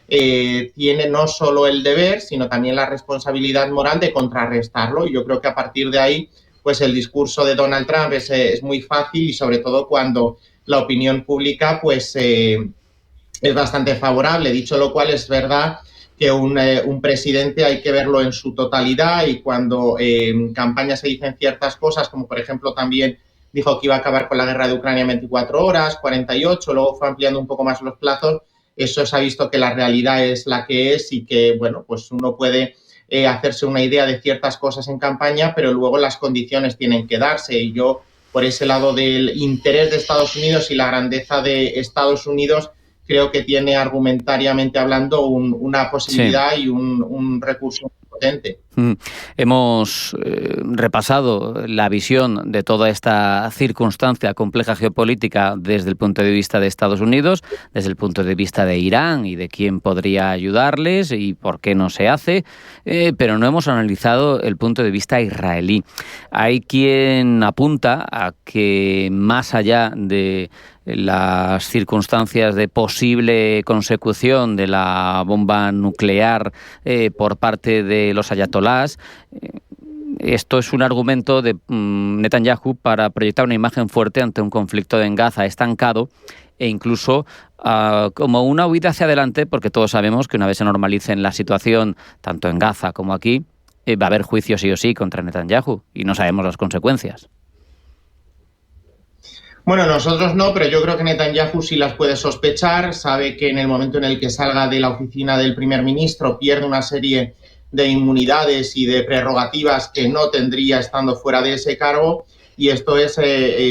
tiene no solo el deber, sino también la responsabilidad moral de contrarrestarlo. Y yo creo que a partir de ahí, pues el discurso de Donald Trump es muy fácil, y sobre todo cuando la opinión pública pues es bastante favorable. Dicho lo cual, es verdad que un presidente hay que verlo en su totalidad, y cuando en campaña se dicen ciertas cosas, como por ejemplo también dijo que iba a acabar con la guerra de Ucrania en 24 horas, 48, luego fue ampliando un poco más los plazos, eso se ha visto que la realidad es la que es, y que bueno, pues uno puede hacerse una idea de ciertas cosas en campaña, pero luego las condiciones tienen que darse. Y yo, por ese lado del interés de Estados Unidos y la grandeza de Estados Unidos, creo que tiene argumentariamente hablando una posibilidad, sí, y un recurso potente. Hemos repasado la visión de toda esta circunstancia compleja geopolítica desde el punto de vista de Estados Unidos, desde el punto de vista de Irán y de quién podría ayudarles y por qué no se hace, pero no hemos analizado el punto de vista israelí. Hay quien apunta a que más allá de las circunstancias de posible consecución de la bomba nuclear por parte de los ayatolás, esto es un argumento de Netanyahu para proyectar una imagen fuerte ante un conflicto en Gaza estancado, e incluso como una huida hacia adelante, porque todos sabemos que una vez se normalice la situación tanto en Gaza como aquí, va a haber juicios sí o sí contra Netanyahu, y no sabemos las consecuencias. Bueno, nosotros no, pero yo creo que Netanyahu sí las puede sospechar. Sabe que en el momento en el que salga de la oficina del primer ministro pierde una serie de inmunidades y de prerrogativas que no tendría estando fuera de ese cargo, y esto es,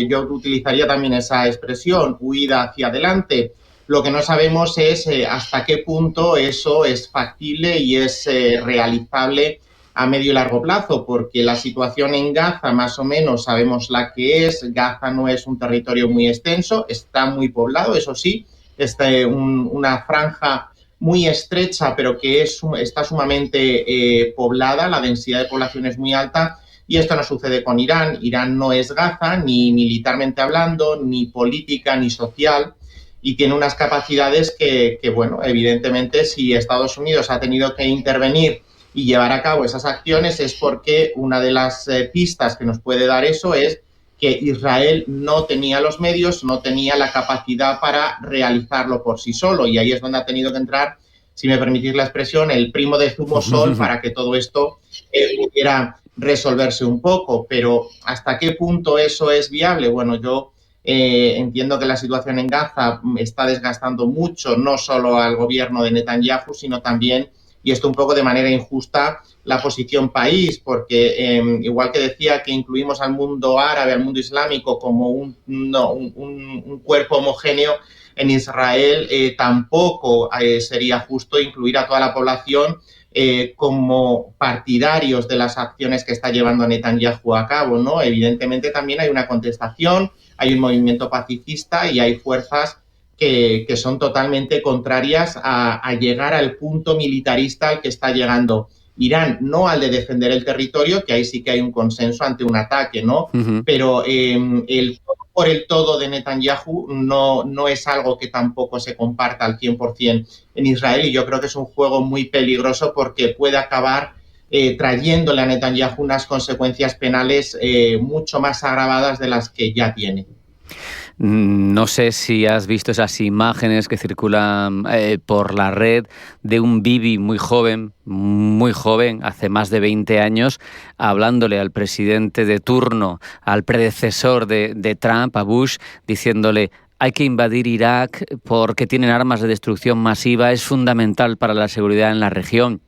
yo utilizaría también esa expresión, huida hacia adelante. Lo que no sabemos es hasta qué punto eso es factible y es realizable a medio y largo plazo, porque la situación en Gaza más o menos sabemos la que es. Gaza no es un territorio muy extenso, está muy poblado, eso sí, una franja muy estrecha, pero que está sumamente poblada, la densidad de población es muy alta, y esto no sucede con Irán. Irán no es Gaza, ni militarmente hablando, ni política, ni social, y tiene unas capacidades que bueno, evidentemente si Estados Unidos ha tenido que intervenir y llevar a cabo esas acciones es porque una de las pistas que nos puede dar eso es que Israel no tenía los medios, no tenía la capacidad para realizarlo por sí solo, y ahí es donde ha tenido que entrar, si me permitís la expresión, el primo de Zumosol para que todo esto pudiera resolverse un poco. Pero ¿hasta qué punto eso es viable? Bueno, yo entiendo que la situación en Gaza está desgastando mucho, no solo al gobierno de Netanyahu, sino también, y esto un poco de manera injusta, la posición país, porque igual que decía que incluimos al mundo árabe, al mundo islámico como un cuerpo homogéneo, en Israel tampoco sería justo incluir a toda la población como partidarios de las acciones que está llevando Netanyahu a cabo, ¿no? Evidentemente también hay una contestación, hay un movimiento pacifista y hay fuerzas que son totalmente contrarias a llegar al punto militarista al que está llegando Irán, no al de defender el territorio, que ahí sí que hay un consenso ante un ataque, ¿no? Pero el por el todo de Netanyahu no es algo que tampoco se comparta al 100% en Israel, y yo creo que es un juego muy peligroso porque puede acabar trayéndole a Netanyahu unas consecuencias penales mucho más agravadas de las que ya tiene. No sé si has visto esas imágenes que circulan por la red de un Bibi muy joven, hace más de 20 años, hablándole al presidente de turno, al predecesor de Trump, a Bush, diciéndole: hay que invadir Irak porque tienen armas de destrucción masiva, es fundamental para la seguridad en la región.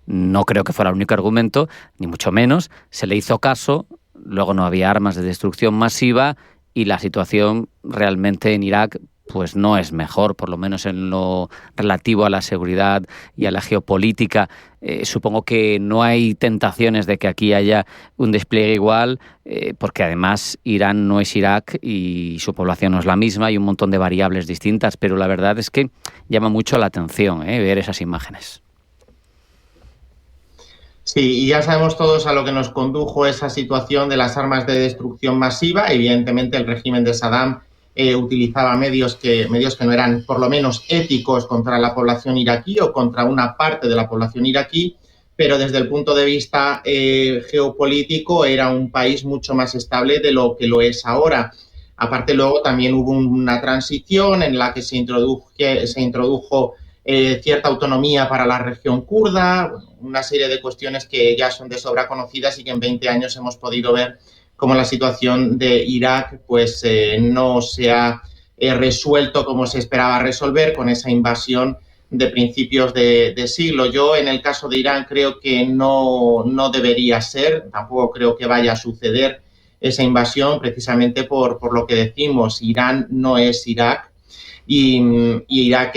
No creo que fuera el único argumento, ni mucho menos. Se le hizo caso, luego no había armas de destrucción masiva y la situación realmente en Irak pues no es mejor, por lo menos en lo relativo a la seguridad y a la geopolítica. Supongo que no hay tentaciones de que aquí haya un despliegue igual, porque además Irán no es Irak y su población no es la misma, hay un montón de variables distintas, pero la verdad es que llama mucho la atención ver esas imágenes. Sí, y ya sabemos todos a lo que nos condujo esa situación de las armas de destrucción masiva. Evidentemente el régimen de Saddam utilizaba medios que no eran por lo menos éticos contra la población iraquí o contra una parte de la población iraquí, pero desde el punto de vista geopolítico era un país mucho más estable de lo que lo es ahora. Aparte, luego también hubo una transición en la que se introdujo cierta autonomía para la región kurda, bueno, una serie de cuestiones que ya son de sobra conocidas y que en 20 años hemos podido ver cómo la situación de Irak pues no se ha resuelto como se esperaba resolver con esa invasión de principios de siglo. Yo, en el caso de Irán, creo que no debería ser, tampoco creo que vaya a suceder esa invasión, precisamente por lo que decimos. Irán no es Irak. Y Irak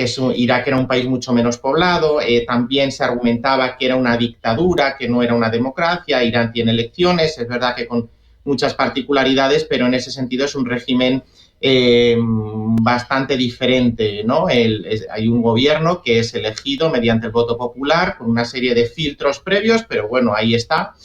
era un país mucho menos poblado, también se argumentaba que era una dictadura, que no era una democracia. Irán tiene elecciones, es verdad que con muchas particularidades, pero en ese sentido es un régimen bastante diferente, ¿no? Hay un gobierno que es elegido mediante el voto popular, con una serie de filtros previos, pero bueno, ahí está.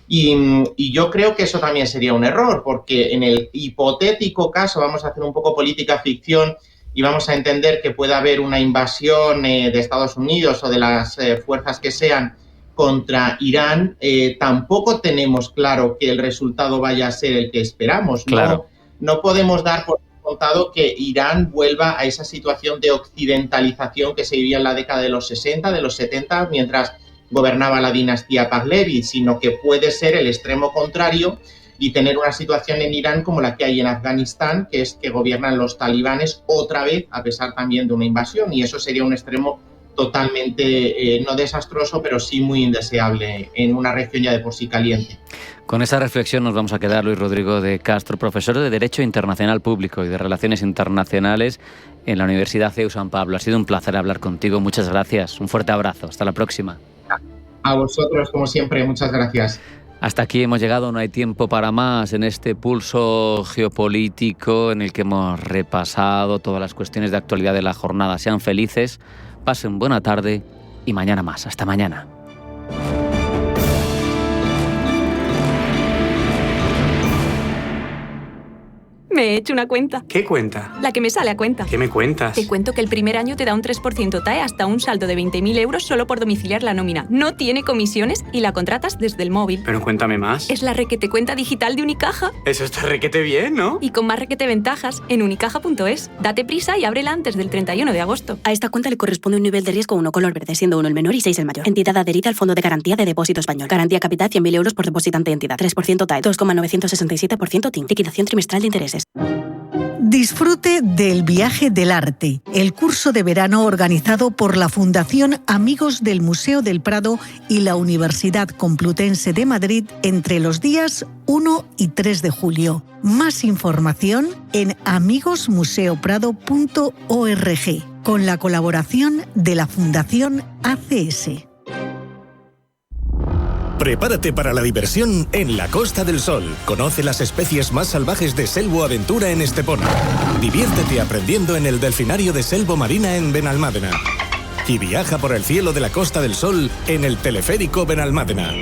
Y yo creo que eso también sería un error, porque en el hipotético caso, vamos a hacer un poco política ficción, y vamos a entender que puede haber una invasión de Estados Unidos o de las fuerzas que sean contra Irán, tampoco tenemos claro que el resultado vaya a ser el que esperamos. Claro. No podemos dar por contado que Irán vuelva a esa situación de occidentalización que se vivía en la década de los 60, de los 70, mientras gobernaba la dinastía Pahlavi, sino que puede ser el extremo contrario y tener una situación en Irán como la que hay en Afganistán, que es que gobiernan los talibanes otra vez, a pesar también de una invasión, y eso sería un extremo totalmente, no desastroso, pero sí muy indeseable en una región ya de por sí caliente. Con esa reflexión nos vamos a quedar, Luis Rodrigo de Castro, profesor de Derecho Internacional Público y de Relaciones Internacionales en la Universidad CEU San Pablo. Ha sido un placer hablar contigo, muchas gracias, un fuerte abrazo, hasta la próxima. A vosotros, como siempre, muchas gracias. Hasta aquí hemos llegado, no hay tiempo para más en este pulso geopolítico en el que hemos repasado todas las cuestiones de actualidad de la jornada. Sean felices, pasen buena tarde y mañana más. Hasta mañana. Me he hecho una cuenta. ¿Qué cuenta? La que me sale a cuenta. ¿Qué me cuentas? Te cuento que el primer año te da un 3% TAE hasta un saldo de 20.000 euros solo por domiciliar la nómina. No tiene comisiones y la contratas desde el móvil. Pero cuéntame más. Es la requete cuenta digital de Unicaja. Eso está requete bien, ¿no? Y con más requete ventajas en unicaja.es. Date prisa y ábrela antes del 31 de agosto. A esta cuenta le corresponde un nivel de riesgo 1 color verde, siendo 1 el menor y 6 el mayor. Entidad adherida al Fondo de Garantía de Depósito Español. Garantía capital 100.000 euros por depositante entidad. 3% TAE, 2,967% TIN. Liquidación trimestral de intereses. Disfrute del Viaje del Arte, el curso de verano organizado por la Fundación Amigos del Museo del Prado y la Universidad Complutense de Madrid entre los días 1 y 3 de julio. Más información en amigosmuseoprado.org, con la colaboración de la Fundación ACS. Prepárate para la diversión en la Costa del Sol. Conoce las especies más salvajes de Selvo Aventura en Estepona. Diviértete aprendiendo en el Delfinario de Selvo Marina en Benalmádena. Y viaja por el cielo de la Costa del Sol en el Teleférico Benalmádena.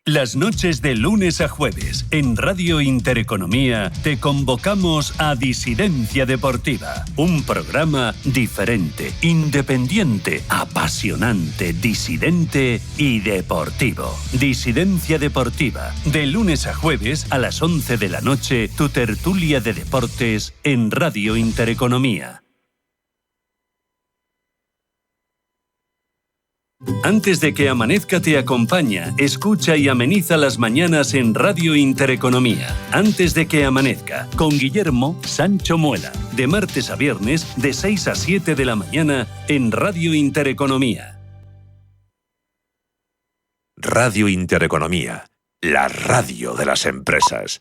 Las noches de lunes a jueves en Radio Intereconomía te convocamos a Disidencia Deportiva, un programa diferente, independiente, apasionante, disidente y deportivo. Disidencia Deportiva, de lunes a jueves a las 11 de la noche, tu tertulia de deportes en Radio Intereconomía. Antes de que amanezca te acompaña, escucha y ameniza las mañanas en Radio Intereconomía. Antes de que amanezca, con Guillermo Sancho Muela, de martes a viernes de 6 a 7 de la mañana en Radio Intereconomía. Radio Intereconomía, la radio de las empresas.